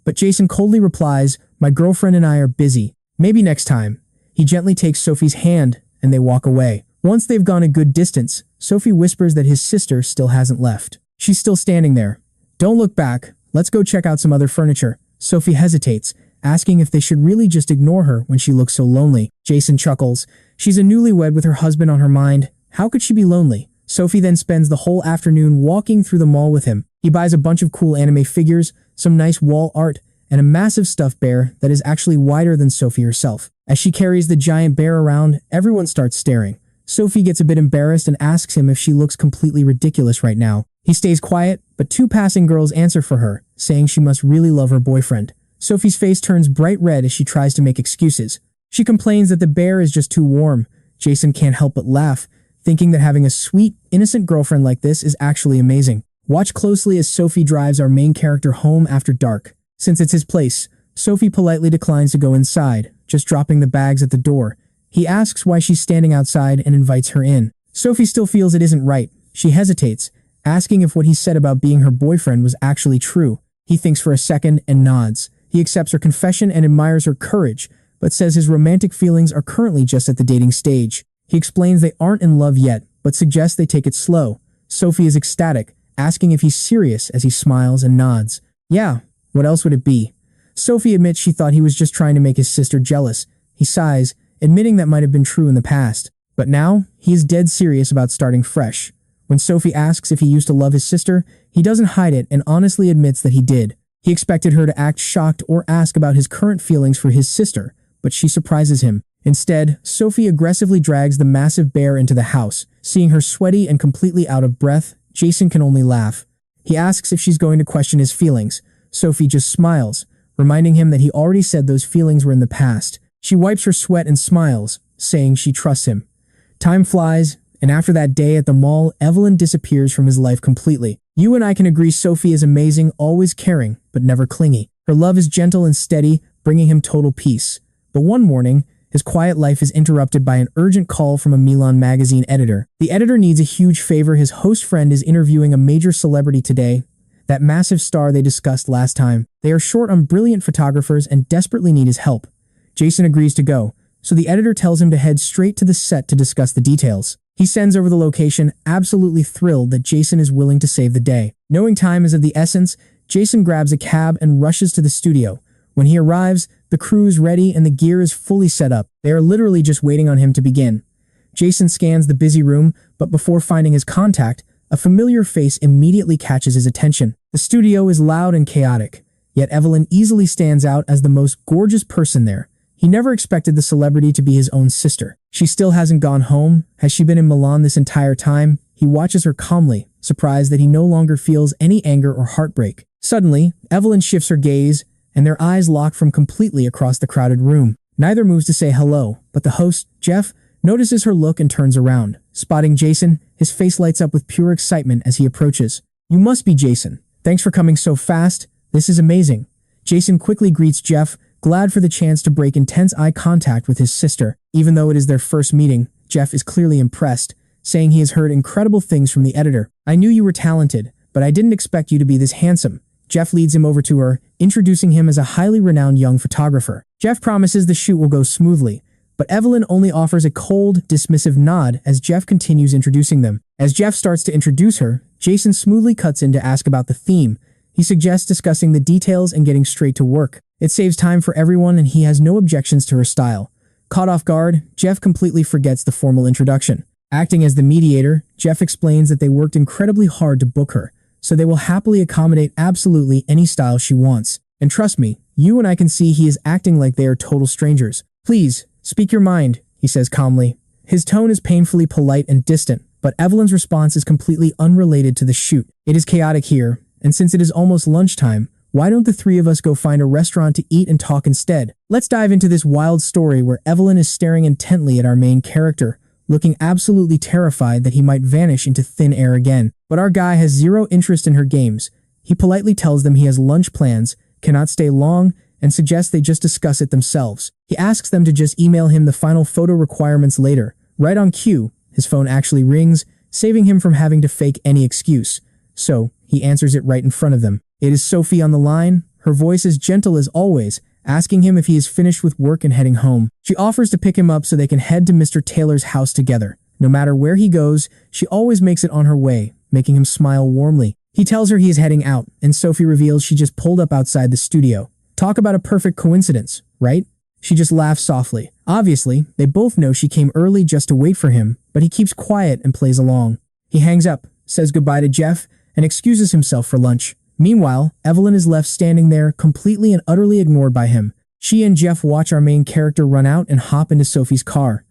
But Jason coldly replies, my girlfriend and I are busy. Maybe next time. He gently takes Sophie's hand, and they walk away. Once they've gone a good distance, Sophie whispers that his sister still hasn't left. She's still standing there. Don't look back. Let's go check out some other furniture. Sophie hesitates, asking if they should really just ignore her when she looks so lonely. Jason chuckles. She's a newlywed with her husband on her mind. How could she be lonely? Sophie then spends the whole afternoon walking through the mall with him. He buys a bunch of cool anime figures, some nice wall art, and a massive stuffed bear that is actually wider than Sophie herself. As she carries the giant bear around, everyone starts staring. Sophie gets a bit embarrassed and asks him if she looks completely ridiculous right now. He stays quiet, but 2 passing girls answer for her, saying she must really love her boyfriend. Sophie's face turns bright red as she tries to make excuses. She complains that the bear is just too warm. Jason can't help but laugh, thinking that having a sweet, innocent girlfriend like this is actually amazing. Watch closely as Sophie drives our main character home after dark. Since it's his place, Sophie politely declines to go inside, just dropping the bags at the door. He asks why she's standing outside and invites her in. Sophie still feels it isn't right. She hesitates, asking if what he said about being her boyfriend was actually true. He thinks for a second and nods. He accepts her confession and admires her courage, but says his romantic feelings are currently just at the dating stage. He explains they aren't in love yet, but suggests they take it slow. Sophie is ecstatic, asking if he's serious as he smiles and nods. Yeah, what else would it be? Sophie admits she thought he was just trying to make his sister jealous. He sighs, admitting that might have been true in the past. But now, he is dead serious about starting fresh. When Sophie asks if he used to love his sister, he doesn't hide it and honestly admits that he did. He expected her to act shocked or ask about his current feelings for his sister, but she surprises him. Instead, Sophie aggressively drags the massive bear into the house. Seeing her sweaty and completely out of breath, Jason can only laugh. He asks if she's going to question his feelings. Sophie just smiles, reminding him that he already said those feelings were in the past. She wipes her sweat and smiles, saying she trusts him. Time flies, and after that day at the mall, Evelyn disappears from his life completely. You and I can agree Sophie is amazing, always caring, but never clingy. Her love is gentle and steady, bringing him total peace. But one morning, his quiet life is interrupted by an urgent call from a Milan magazine editor. The editor needs a huge favor. His host friend is interviewing a major celebrity today, that massive star they discussed last time. They are short on brilliant photographers and desperately need his help. Jason agrees to go, so the editor tells him to head straight to the set to discuss the details. He sends over the location, absolutely thrilled that Jason is willing to save the day. Knowing time is of the essence, Jason grabs a cab and rushes to the studio. When he arrives, the crew is ready and the gear is fully set up. They are literally just waiting on him to begin. Jason scans the busy room, but before finding his contact, a familiar face immediately catches his attention. The studio is loud and chaotic, yet Evelyn easily stands out as the most gorgeous person there. He never expected the celebrity to be his own sister. She still hasn't gone home. Has she been in Milan this entire time? He watches her calmly, surprised that he no longer feels any anger or heartbreak. Suddenly, Evelyn shifts her gaze, and their eyes lock from completely across the crowded room. Neither moves to say hello, but the host, Jeff, notices her look and turns around. Spotting Jason, his face lights up with pure excitement as he approaches. "You must be Jason. Thanks for coming so fast. This is amazing." Jason quickly greets Jeff, glad for the chance to break intense eye contact with his sister. Even though it is their first meeting, Jeff is clearly impressed, saying he has heard incredible things from the editor. "I knew you were talented, but I didn't expect you to be this handsome." Jeff leads him over to her, introducing him as a highly renowned young photographer. Jeff promises the shoot will go smoothly, but Evelyn only offers a cold, dismissive nod as Jeff continues introducing them. As Jeff starts to introduce her, Jason smoothly cuts in to ask about the theme. He suggests discussing the details and getting straight to work. It saves time for everyone and he has no objections to her style. Caught off guard, Jeff completely forgets the formal introduction. Acting as the mediator, Jeff explains that they worked incredibly hard to book her, so they will happily accommodate absolutely any style she wants. And trust me, you and I can see he is acting like they are total strangers. "Please, speak your mind," he says calmly. His tone is painfully polite and distant, but Evelyn's response is completely unrelated to the shoot. "It is chaotic here, and since it is almost lunchtime, why don't the three of us go find a restaurant to eat and talk instead?" Let's dive into this wild story where Evelyn is staring intently at our main character, looking absolutely terrified that he might vanish into thin air again. But our guy has zero interest in her games. He politely tells them he has lunch plans, cannot stay long, and suggests they just discuss it themselves. He asks them to just email him the final photo requirements later. Right on cue, his phone actually rings, saving him from having to fake any excuse. So, he answers it right in front of them. It is Sophie on the line, her voice as gentle as always, asking him if he is finished with work and heading home. She offers to pick him up so they can head to Mr. Taylor's house together. No matter where he goes, she always makes it on her way, making him smile warmly. He tells her he is heading out, and Sophie reveals she just pulled up outside the studio. Talk about a perfect coincidence, right? She just laughs softly. Obviously, they both know she came early just to wait for him, but he keeps quiet and plays along. He hangs up, says goodbye to Jeff, and excuses himself for lunch. Meanwhile, Evelyn is left standing there, completely and utterly ignored by him. She and Jeff watch our main character run out and hop into Sophie's car.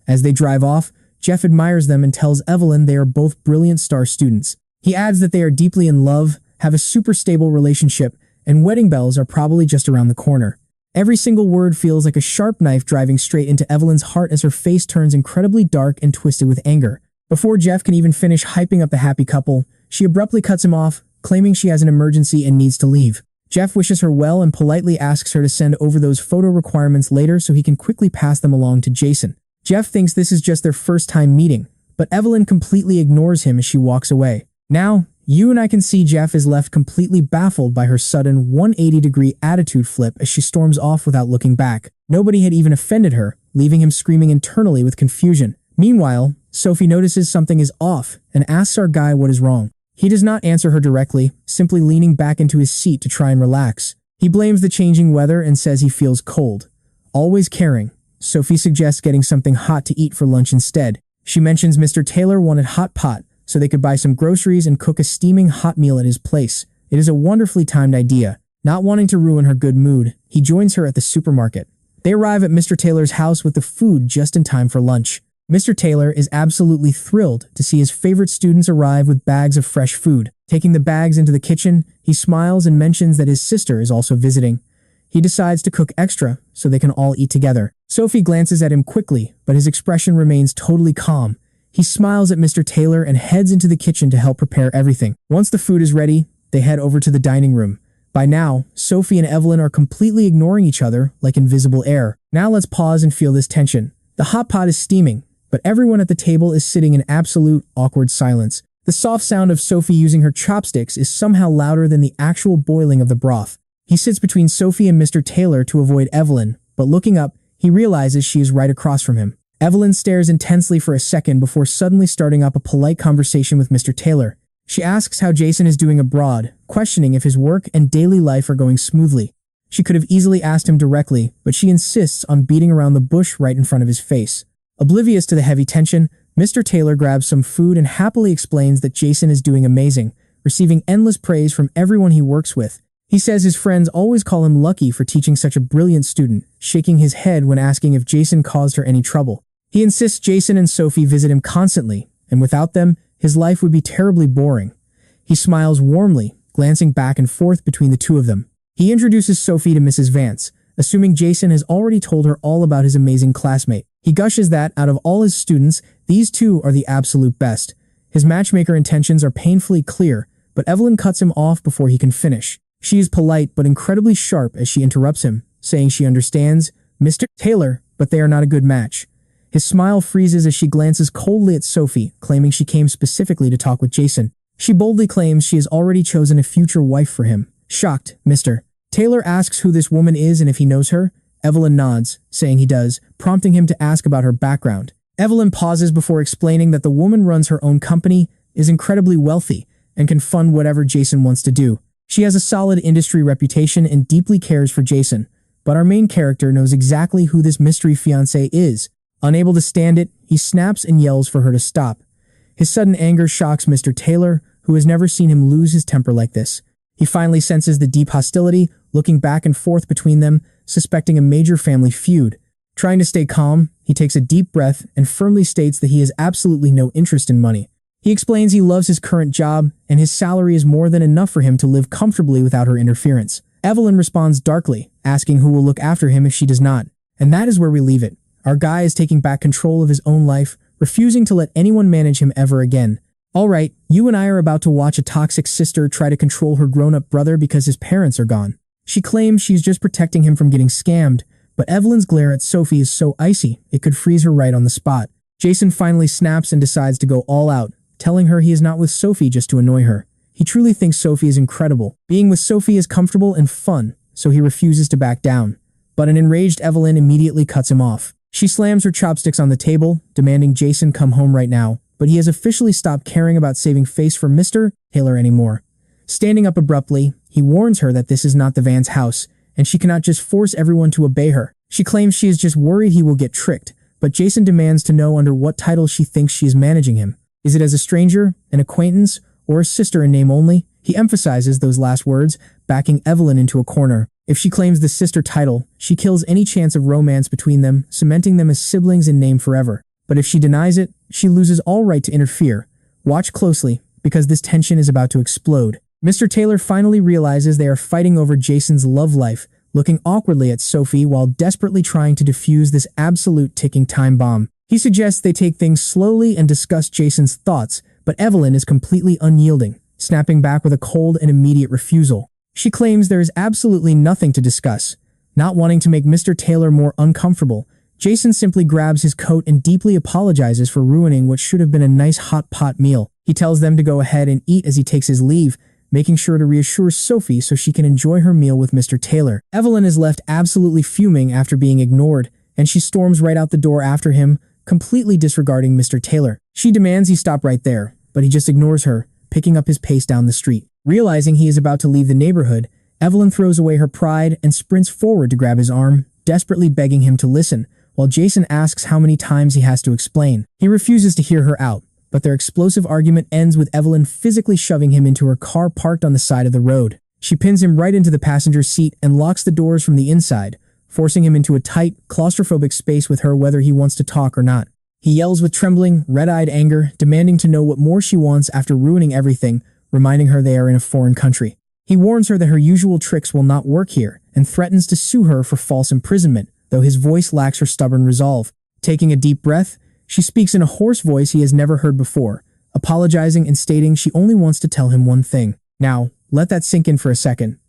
As they drive off, Jeff admires them and tells Evelyn they are both brilliant star students. He adds that they are deeply in love, have a super stable relationship, and wedding bells are probably just around the corner. Every single word feels like a sharp knife driving straight into Evelyn's heart as her face turns incredibly dark and twisted with anger. Before Jeff can even finish hyping up the happy couple, she abruptly cuts him off, claiming she has an emergency and needs to leave. Jeff wishes her well and politely asks her to send over those photo requirements later so he can quickly pass them along to Jason. Jeff thinks this is just their first time meeting, but Evelyn completely ignores him as she walks away. Now, you and I can see Jeff is left completely baffled by her sudden 180-degree attitude flip as she storms off without looking back. Nobody had even offended her, leaving him screaming internally with confusion. Meanwhile, Sophie notices something is off and asks our guy what is wrong. He does not answer her directly, simply leaning back into his seat to try and relax. He blames the changing weather and says he feels cold. Always caring, Sophie suggests getting something hot to eat for lunch instead. She mentions Mr. Taylor wanted hot pot, so they could buy some groceries and cook a steaming hot meal at his place. It is a wonderfully timed idea. Not wanting to ruin her good mood, he joins her at the supermarket. They arrive at Mr. Taylor's house with the food just in time for lunch. Mr. Taylor is absolutely thrilled to see his favorite students arrive with bags of fresh food. Taking the bags into the kitchen, he smiles and mentions that his sister is also visiting. He decides to cook extra so they can all eat together. Sophie glances at him quickly, but his expression remains totally calm. He smiles at Mr. Taylor and heads into the kitchen to help prepare everything. Once the food is ready, they head over to the dining room. By now, Sophie and Evelyn are completely ignoring each other like invisible air. Now let's pause and feel this tension. The hot pot is steaming, but everyone at the table is sitting in absolute awkward silence. The soft sound of Sophie using her chopsticks is somehow louder than the actual boiling of the broth. He sits between Sophie and Mr. Taylor to avoid Evelyn, but looking up, he He realizes she is right across from him. Evelyn stares intensely for a second before suddenly starting up a polite conversation with Mr. Taylor. She asks how Jason is doing abroad, questioning if his work and daily life are going smoothly. She could have easily asked him directly, but she insists on beating around the bush right in front of his face. Oblivious to the heavy tension, Mr. Taylor grabs some food and happily explains that Jason is doing amazing, receiving endless praise from everyone he works with. He says his friends always call him lucky for teaching such a brilliant student, shaking his head when asking if Jason caused her any trouble. He insists Jason and Sophie visit him constantly, and without them, his life would be terribly boring. He smiles warmly, glancing back and forth between the two of them. He introduces Sophie to Mrs. Vance, assuming Jason has already told her all about his amazing classmate. He gushes that, out of all his students, these two are the absolute best. His matchmaker intentions are painfully clear, but Evelyn cuts him off before he can finish. She is polite but incredibly sharp as she interrupts him, saying she understands, Mr. Taylor, but they are not a good match. His smile freezes as she glances coldly at Sophie, claiming she came specifically to talk with Jason. She boldly claims she has already chosen a future wife for him. Shocked, Mr. Taylor asks who this woman is and if he knows her. Evelyn nods, saying he does, prompting him to ask about her background. Evelyn pauses before explaining that the woman runs her own company, is incredibly wealthy, and can fund whatever Jason wants to do. She has a solid industry reputation and deeply cares for Jason, but our main character knows exactly who this mystery fiancé is. Unable to stand it, he snaps and yells for her to stop. His sudden anger shocks Mr. Taylor, who has never seen him lose his temper like this. He finally senses the deep hostility, looking back and forth between them, suspecting a major family feud. Trying to stay calm, he takes a deep breath and firmly states that he has absolutely no interest in money. He explains he loves his current job, and his salary is more than enough for him to live comfortably without her interference. Evelyn responds darkly, asking who will look after him if she does not. And that is where we leave it. Our guy is taking back control of his own life, refusing to let anyone manage him ever again. Alright, you and I are about to watch a toxic sister try to control her grown-up brother because his parents are gone. She claims she's just protecting him from getting scammed, but Evelyn's glare at Sophie is so icy, it could freeze her right on the spot. Jason finally snaps and decides to go all out, telling her he is not with Sophie just to annoy her. He truly thinks Sophie is incredible. Being with Sophie is comfortable and fun, so he refuses to back down. But an enraged Evelyn immediately cuts him off. She slams her chopsticks on the table, demanding Jason come home right now, but he has officially stopped caring about saving face for Mr. Taylor anymore. Standing up abruptly, he warns her that this is not the Vance house, and she cannot just force everyone to obey her. She claims she is just worried he will get tricked, but Jason demands to know under what title she thinks she is managing him. Is it as a stranger, an acquaintance, or a sister in name only? He emphasizes those last words, backing Evelyn into a corner. If she claims the sister title, she kills any chance of romance between them, cementing them as siblings in name forever. But if she denies it, she loses all right to interfere. Watch closely, because this tension is about to explode. Mr. Taylor finally realizes they are fighting over Jason's love life, looking awkwardly at Sophie while desperately trying to defuse this absolute ticking time bomb. He suggests they take things slowly and discuss Jason's thoughts, but Evelyn is completely unyielding, snapping back with a cold and immediate refusal. She claims there is absolutely nothing to discuss. Not wanting to make Mr. Taylor more uncomfortable, Jason simply grabs his coat and deeply apologizes for ruining what should have been a nice hot pot meal. He tells them to go ahead and eat as he takes his leave, making sure to reassure Sophie so she can enjoy her meal with Mr. Taylor. Evelyn is left absolutely fuming after being ignored, and she storms right out the door after him, completely disregarding Mr. Taylor. She demands he stop right there, but he just ignores her, picking up his pace down the street. Realizing he is about to leave the neighborhood, Evelyn throws away her pride and sprints forward to grab his arm, desperately begging him to listen, while Jason asks how many times he has to explain. He refuses to hear her out, but their explosive argument ends with Evelyn physically shoving him into her car parked on the side of the road. She pins him right into the passenger seat and locks the doors from the inside, forcing him into a tight, claustrophobic space with her whether he wants to talk or not. He yells with trembling, red-eyed anger, demanding to know what more she wants after ruining everything, reminding her they are in a foreign country. He warns her that her usual tricks will not work here, and threatens to sue her for false imprisonment, though his voice lacks her stubborn resolve. Taking a deep breath, she speaks in a hoarse voice he has never heard before, apologizing and stating she only wants to tell him one thing. Now, let that sink in for a second.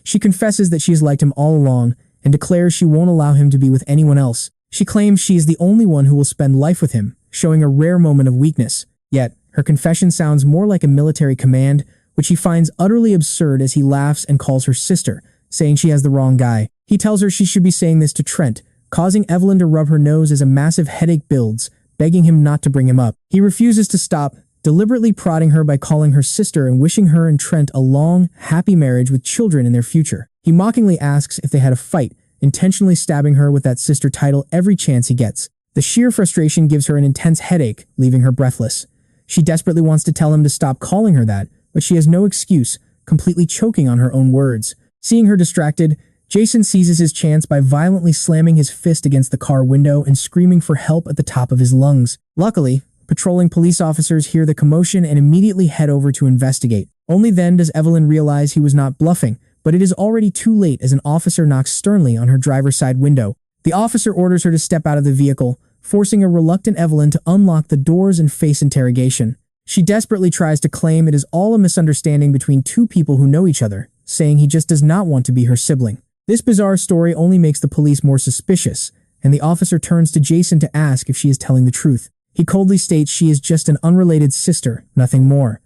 She confesses that she has liked him all along, and declares she won't allow him to be with anyone else. She claims she is the only one who will spend life with him, showing a rare moment of weakness. Yet, her confession sounds more like a military command, which he finds utterly absurd as he laughs and calls her sister, saying she has the wrong guy. He tells her she should be saying this to Trent, causing Evelyn to rub her nose as a massive headache builds, begging him not to bring him up. He refuses to stop, deliberately prodding her by calling her sister and wishing her and Trent a long, happy marriage with children in their future. He mockingly asks if they had a fight, intentionally stabbing her with that sister title every chance he gets. The sheer frustration gives her an intense headache, leaving her breathless. She desperately wants to tell him to stop calling her that, but she has no excuse, completely choking on her own words. Seeing her distracted, Jason seizes his chance by violently slamming his fist against the car window and screaming for help at the top of his lungs. Luckily, patrolling police officers hear the commotion and immediately head over to investigate. Only then does Evelyn realize he was not bluffing, but it is already too late as an officer knocks sternly on her driver's side window. The officer orders her to step out of the vehicle, forcing a reluctant Evelyn to unlock the doors and face interrogation. She desperately tries to claim it is all a misunderstanding between two people who know each other, saying he just does not want to be her sibling. This bizarre story only makes the police more suspicious, and the officer turns to Jason to ask if she is telling the truth. He coldly states she is just an unrelated sister, nothing more.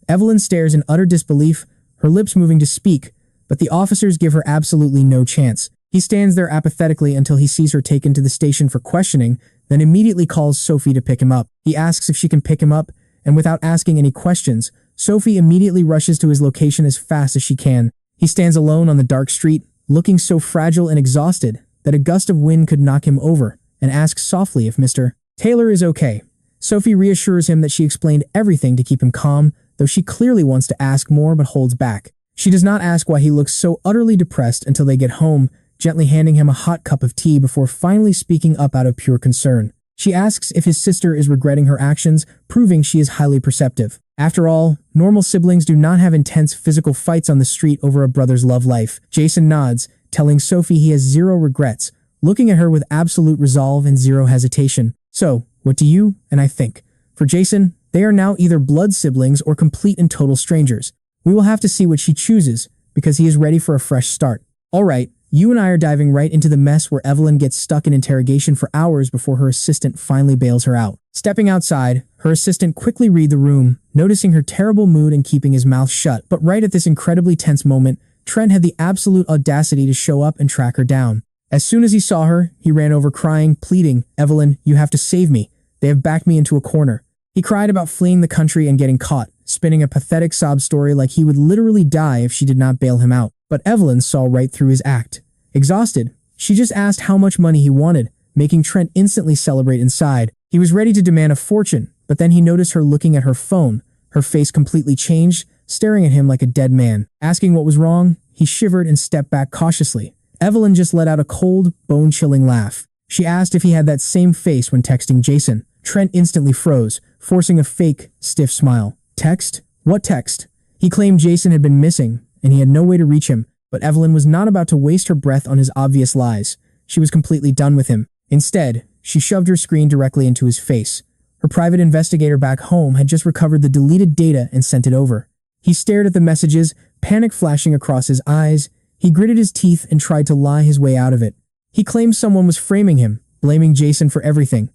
Evelyn stares in utter disbelief, her lips moving to speak, but the officers give her absolutely no chance. He stands there apathetically until he sees her taken to the station for questioning, then immediately calls Sophie to pick him up. He asks if she can pick him up, and without asking any questions, Sophie immediately rushes to his location as fast as she can. He stands alone on the dark street, looking so fragile and exhausted that a gust of wind could knock him over, and asks softly if Mr. Taylor is okay. Sophie reassures him that she explained everything to keep him calm, though she clearly wants to ask more but holds back. She does not ask why he looks so utterly depressed until they get home, gently handing him a hot cup of tea before finally speaking up out of pure concern. She asks if his sister is regretting her actions, proving she is highly perceptive. After all, normal siblings do not have intense physical fights on the street over a brother's love life. Jason nods, telling Sophie he has zero regrets, looking at her with absolute resolve and zero hesitation. So, what do you and I think? For Jason, they are now either blood siblings or complete and total strangers. We will have to see what she chooses, because he is ready for a fresh start. Alright, you and I are diving right into the mess where Evelyn gets stuck in interrogation for hours before her assistant finally bails her out. Stepping outside, her assistant quickly reads the room, noticing her terrible mood and keeping his mouth shut. But right at this incredibly tense moment, Trent had the absolute audacity to show up and track her down. As soon as he saw her, he ran over crying, pleading, "Evelyn, you have to save me. They have backed me into a corner." He cried about fleeing the country and getting caught, spinning a pathetic sob story like he would literally die if she did not bail him out. But Evelyn saw right through his act. Exhausted, she just asked how much money he wanted, making Trent instantly celebrate inside. He was ready to demand a fortune, but then he noticed her looking at her phone, her face completely changed, staring at him like a dead man. Asking what was wrong, he shivered and stepped back cautiously. Evelyn just let out a cold, bone-chilling laugh. She asked if he had that same face when texting Jason. Trent instantly froze, forcing a fake, stiff smile. Text? What text? He claimed Jason had been missing, and he had no way to reach him. But Evelyn was not about to waste her breath on his obvious lies. She was completely done with him. Instead, she shoved her screen directly into his face. Her private investigator back home had just recovered the deleted data and sent it over. He stared at the messages, panic flashing across his eyes. He gritted his teeth and tried to lie his way out of it. He claimed someone was framing him, blaming Jason for everything.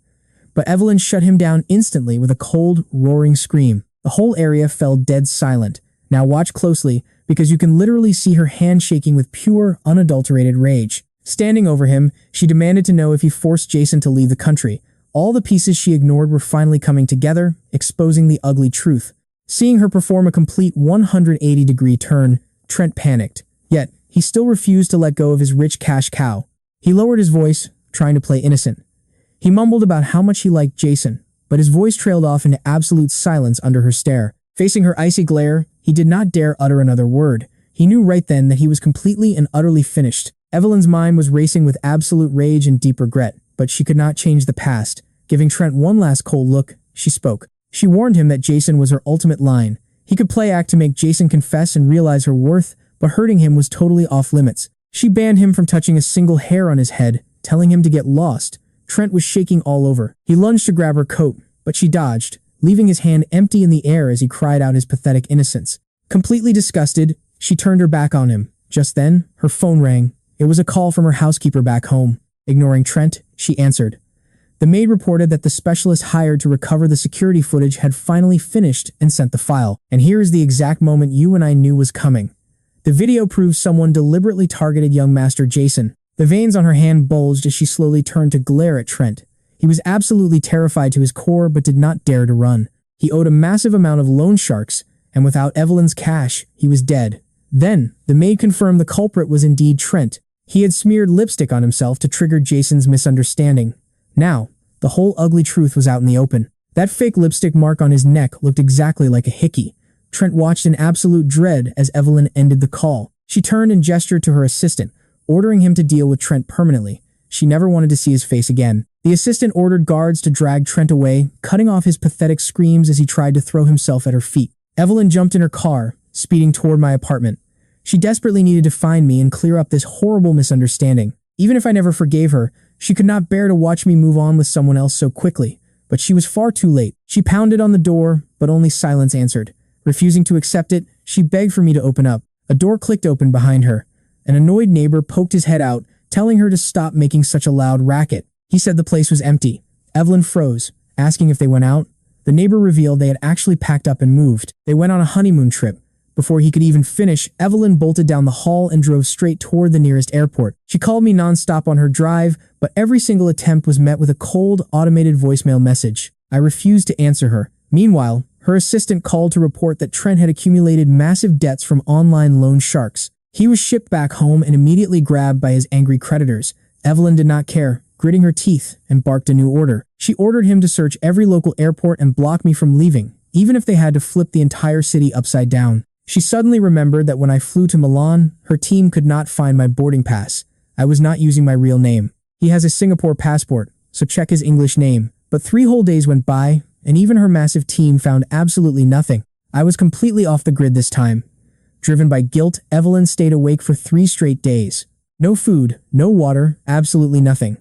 But Evelyn shut him down instantly with a cold, roaring scream. The whole area fell dead silent. Now watch closely, because you can literally see her hand shaking with pure, unadulterated rage. Standing over him, she demanded to know if he forced Jason to leave the country. All the pieces she ignored were finally coming together, exposing the ugly truth. Seeing her perform a complete 180-degree turn, Trent panicked. Yet, he still refused to let go of his rich cash cow. He lowered his voice, trying to play innocent. He mumbled about how much he liked Jason, but his voice trailed off into absolute silence under her stare. Facing her icy glare, he did not dare utter another word. He knew right then that he was completely and utterly finished. Evelyn's mind was racing with absolute rage and deep regret, but she could not change the past. Giving Trent one last cold look, she spoke. She warned him that Jason was her ultimate line. He could play act to make Jason confess and realize her worth, but hurting him was totally off limits. She banned him from touching a single hair on his head, telling him to get lost. Trent was shaking all over. He lunged to grab her coat, but she dodged, leaving his hand empty in the air as he cried out his pathetic innocence. Completely disgusted, she turned her back on him. Just then, her phone rang. It was a call from her housekeeper back home. Ignoring Trent, she answered. The maid reported that the specialist hired to recover the security footage had finally finished and sent the file. And here is the exact moment you and I knew was coming. The video proves someone deliberately targeted young Master Jason. The veins on her hand bulged as she slowly turned to glare at Trent. He was absolutely terrified to his core but did not dare to run. He owed a massive amount of loan sharks, and without Evelyn's cash, he was dead. Then, the maid confirmed the culprit was indeed Trent. He had smeared lipstick on himself to trigger Jason's misunderstanding. Now, the whole ugly truth was out in the open. That fake lipstick mark on his neck looked exactly like a hickey. Trent watched in absolute dread as Evelyn ended the call. She turned and gestured to her assistant, ordering him to deal with Trent permanently. She never wanted to see his face again. The assistant ordered guards to drag Trent away, cutting off his pathetic screams as he tried to throw himself at her feet. Evelyn jumped in her car, speeding toward my apartment. She desperately needed to find me and clear up this horrible misunderstanding. Even if I never forgave her, she could not bear to watch me move on with someone else so quickly. But she was far too late. She pounded on the door, but only silence answered. Refusing to accept it, she begged for me to open up. A door clicked open behind her. An annoyed neighbor poked his head out, telling her to stop making such a loud racket. He said the place was empty. Evelyn froze, asking if they went out. The neighbor revealed they had actually packed up and moved. They went on a honeymoon trip. Before he could even finish, Evelyn bolted down the hall and drove straight toward the nearest airport. She called me nonstop on her drive, but every single attempt was met with a cold, automated voicemail message. I refused to answer her. Meanwhile, her assistant called to report that Trent had accumulated massive debts from online loan sharks. He was shipped back home and immediately grabbed by his angry creditors. Evelyn did not care, gritting her teeth, and barked a new order. She ordered him to search every local airport and block me from leaving, even if they had to flip the entire city upside down. She suddenly remembered that when I flew to Milan, her team could not find my boarding pass. I was not using my real name. He has a Singapore passport, so check his English name. But 3 whole days went by, and even her massive team found absolutely nothing. I was completely off the grid this time. Driven by guilt, Evelyn stayed awake for 3 straight days. No food, no water, absolutely nothing.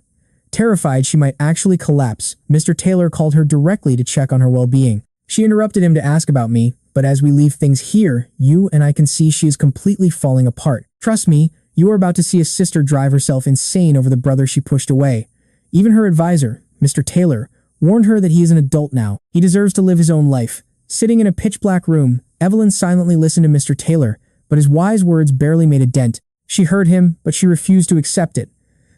Terrified she might actually collapse, Mr. Taylor called her directly to check on her well-being. She interrupted him to ask about me, but as we leave things here, you and I can see she is completely falling apart. Trust me, you are about to see a sister drive herself insane over the brother she pushed away. Even her advisor, Mr. Taylor, warned her that he is an adult now. He deserves to live his own life. Sitting in a pitch-black room, Evelyn silently listened to Mr. Taylor, but his wise words barely made a dent. She heard him, but she refused to accept it.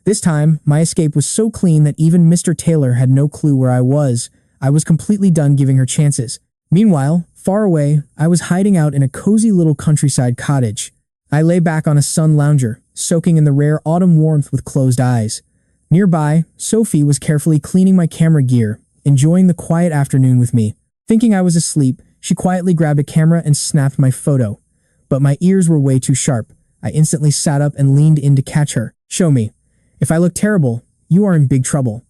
This time, my escape was so clean that even Mr. Taylor had no clue where I was. I was completely done giving her chances. Meanwhile, far away, I was hiding out in a cozy little countryside cottage. I lay back on a sun lounger, soaking in the rare autumn warmth with closed eyes. Nearby, Sophie was carefully cleaning my camera gear, enjoying the quiet afternoon with me. Thinking I was asleep, she quietly grabbed a camera and snapped my photo. But my ears were way too sharp. I instantly sat up and leaned in to catch her. Show me. If I look terrible, you are in big trouble.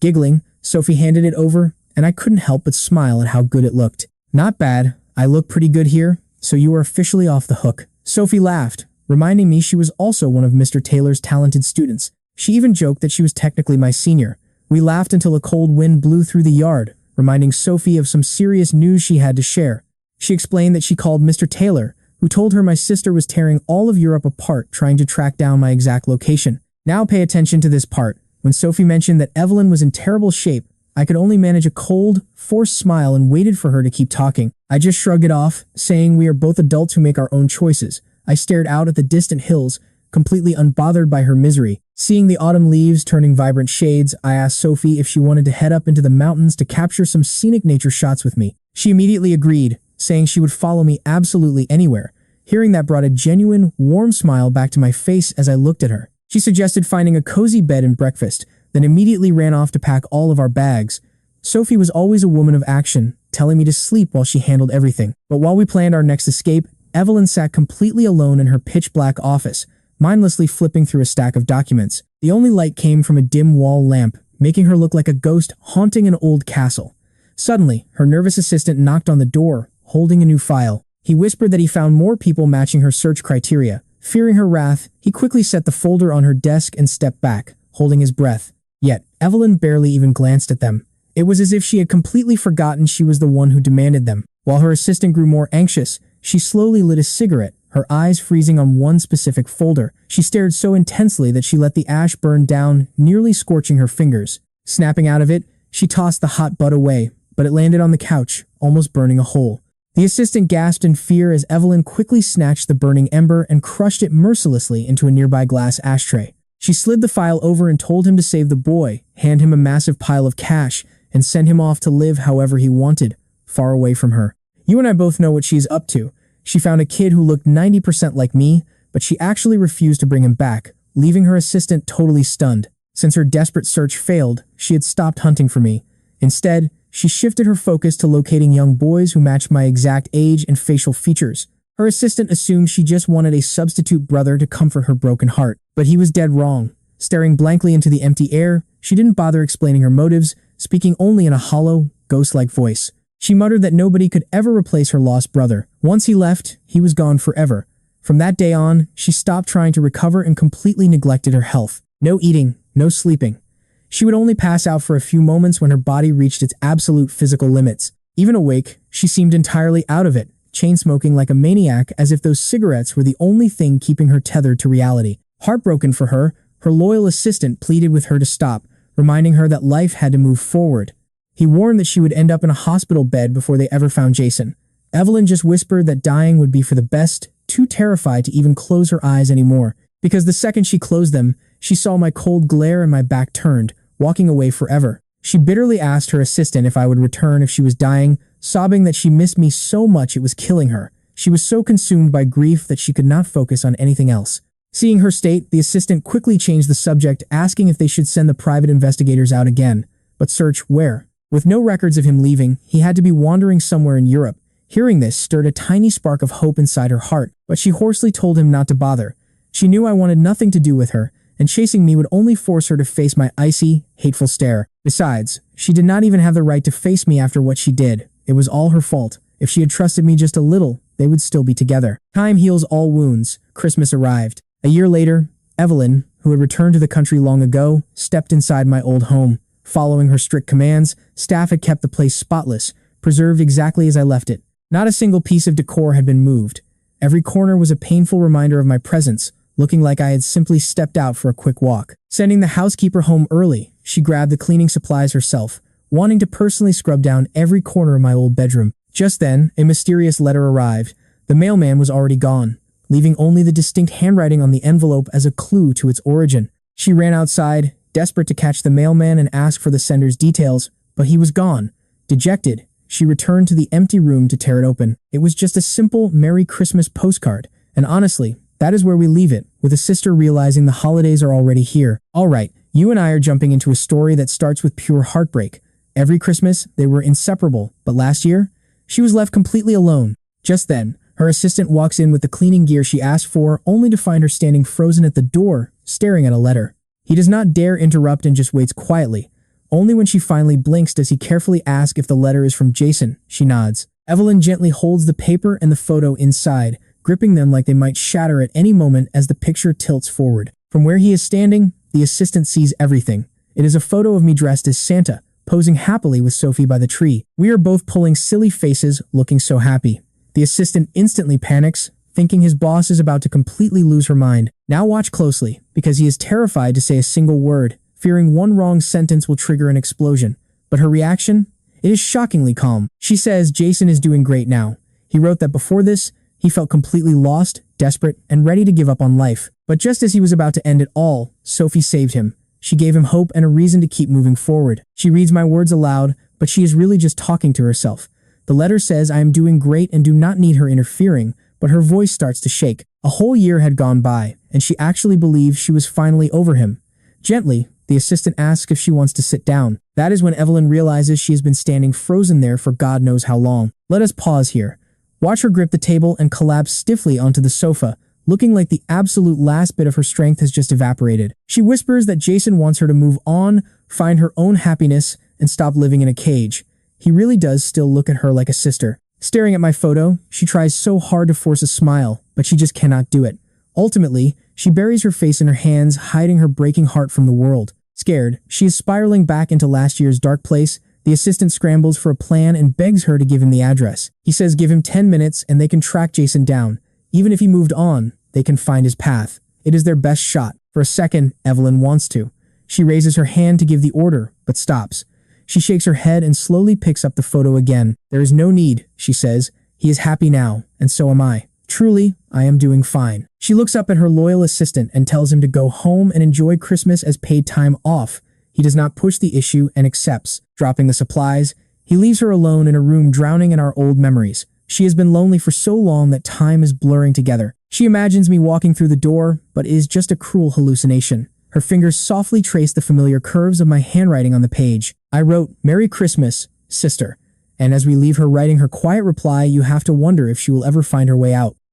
Giggling, Sophie handed it over, and I couldn't help but smile at how good it looked. Not bad. I look pretty good here, so you are officially off the hook. Sophie laughed, reminding me she was also one of Mr. Taylor's talented students. She even joked that she was technically my senior. We laughed until a cold wind blew through the yard, reminding Sophie of some serious news she had to share. She explained that she called Mr. Taylor, who told her my sister was tearing all of Europe apart trying to track down my exact location. Now pay attention to this part. When Sophie mentioned that Evelyn was in terrible shape, I could only manage a cold, forced smile and waited for her to keep talking. I just shrugged it off, saying we are both adults who make our own choices. I stared out at the distant hills, completely unbothered by her misery. Seeing the autumn leaves turning vibrant shades, I asked Sophie if she wanted to head up into the mountains to capture some scenic nature shots with me. She immediately agreed, saying she would follow me absolutely anywhere. Hearing that brought a genuine, warm smile back to my face as I looked at her. She suggested finding a cozy bed and breakfast, then immediately ran off to pack all of our bags. Sophie was always a woman of action, telling me to sleep while she handled everything. But while we planned our next escape, Evelyn sat completely alone in her pitch-black office, mindlessly flipping through a stack of documents. The only light came from a dim wall lamp, making her look like a ghost haunting an old castle. Suddenly, her nervous assistant knocked on the door, holding a new file. He whispered that he found more people matching her search criteria. Fearing her wrath, he quickly set the folder on her desk and stepped back, holding his breath. Yet, Evelyn barely even glanced at them. It was as if she had completely forgotten she was the one who demanded them. While her assistant grew more anxious, she slowly lit a cigarette, her eyes freezing on one specific folder. She stared so intensely that she let the ash burn down, nearly scorching her fingers. Snapping out of it, she tossed the hot butt away, but it landed on the couch, almost burning a hole. The assistant gasped in fear as Evelyn quickly snatched the burning ember and crushed it mercilessly into a nearby glass ashtray. She slid the file over and told him to save the boy, hand him a massive pile of cash, and send him off to live however he wanted, far away from her. You and I both know what she's up to. She found a kid who looked 90% like me, but she actually refused to bring him back, leaving her assistant totally stunned. Since her desperate search failed, she had stopped hunting for me. Instead, she shifted her focus to locating young boys who matched my exact age and facial features. Her assistant assumed she just wanted a substitute brother to comfort her broken heart, but he was dead wrong. Staring blankly into the empty air, she didn't bother explaining her motives, speaking only in a hollow, ghost-like voice. She muttered that nobody could ever replace her lost brother. Once he left, he was gone forever. From that day on, she stopped trying to recover and completely neglected her health. No eating, no sleeping. She would only pass out for a few moments when her body reached its absolute physical limits. Even awake, she seemed entirely out of it, chain-smoking like a maniac as if those cigarettes were the only thing keeping her tethered to reality. Heartbroken for her, her loyal assistant pleaded with her to stop, reminding her that life had to move forward. He warned that she would end up in a hospital bed before they ever found Jason. Evelyn just whispered that dying would be for the best, too terrified to even close her eyes anymore, because the second she closed them, she saw my cold glare and my back turned, walking away forever. She bitterly asked her assistant if I would return if she was dying, sobbing that she missed me so much it was killing her. She was so consumed by grief that she could not focus on anything else. Seeing her state, the assistant quickly changed the subject, asking if they should send the private investigators out again. But search where? With no records of him leaving, he had to be wandering somewhere in Europe. Hearing this stirred a tiny spark of hope inside her heart, but she hoarsely told him not to bother. She knew I wanted nothing to do with her, and chasing me would only force her to face my icy, hateful stare. Besides, she did not even have the right to face me after what she did. It was all her fault. If she had trusted me just a little, they would still be together. Time heals all wounds. Christmas arrived. A year later, Evelyn, who had returned to the country long ago, stepped inside my old home. Following her strict commands, staff had kept the place spotless, preserved exactly as I left it. Not a single piece of decor had been moved. Every corner was a painful reminder of my presence, looking like I had simply stepped out for a quick walk. Sending the housekeeper home early, she grabbed the cleaning supplies herself, wanting to personally scrub down every corner of my old bedroom. Just then, a mysterious letter arrived. The mailman was already gone, leaving only the distinct handwriting on the envelope as a clue to its origin. She ran outside, desperate to catch the mailman and ask for the sender's details, but he was gone. Dejected, she returned to the empty room to tear it open. It was just a simple Merry Christmas postcard, and honestly, that is where we leave it, with a sister realizing the holidays are already here. Alright, you and I are jumping into a story that starts with pure heartbreak. Every Christmas, they were inseparable, but last year, she was left completely alone. Just then, her assistant walks in with the cleaning gear she asked for, only to find her standing frozen at the door, staring at a letter. He does not dare interrupt and just waits quietly. Only when she finally blinks does he carefully ask if the letter is from Jason. She nods. Evelyn gently holds the paper and the photo inside, gripping them like they might shatter at any moment as the picture tilts forward. From where he is standing, the assistant sees everything. It is a photo of me dressed as Santa, posing happily with Sophie by the tree. We are both pulling silly faces, looking so happy. The assistant instantly panics, thinking his boss is about to completely lose her mind. Now watch closely, because he is terrified to say a single word, fearing one wrong sentence will trigger an explosion. But her reaction? It is shockingly calm. She says Jason is doing great now. He wrote that before this, he felt completely lost, desperate, and ready to give up on life. But just as he was about to end it all, Sophie saved him. She gave him hope and a reason to keep moving forward. She reads my words aloud, but she is really just talking to herself. The letter says I am doing great and do not need her interfering, but her voice starts to shake. A whole year had gone by, and she actually believed she was finally over him. Gently, the assistant asks if she wants to sit down. That is when Evelyn realizes she has been standing frozen there for God knows how long. Let us pause here. Watch her grip the table and collapse stiffly onto the sofa, looking like the absolute last bit of her strength has just evaporated. She whispers that Jason wants her to move on, find her own happiness, and stop living in a cage. He really does still look at her like a sister. Staring at my photo, she tries so hard to force a smile, but she just cannot do it. Ultimately, she buries her face in her hands, hiding her breaking heart from the world. Scared, she is spiraling back into last year's dark place. The assistant scrambles for a plan and begs her to give him the address. He says give him 10 minutes and they can track Jason down. Even if he moved on, they can find his path. It is their best shot. For a second, Evelyn wants to. She raises her hand to give the order, but stops. She shakes her head and slowly picks up the photo again. There is no need, she says. He is happy now, and so am I. Truly, I am doing fine. She looks up at her loyal assistant and tells him to go home and enjoy Christmas as paid time off. He does not push the issue and accepts. Dropping the supplies, he leaves her alone in a room drowning in our old memories. She has been lonely for so long that time is blurring together. She imagines me walking through the door, but it is just a cruel hallucination. Her fingers softly trace the familiar curves of my handwriting on the page. I wrote, "Merry Christmas, sister." And as we leave her writing her quiet reply, you have to wonder if she will ever find her way out.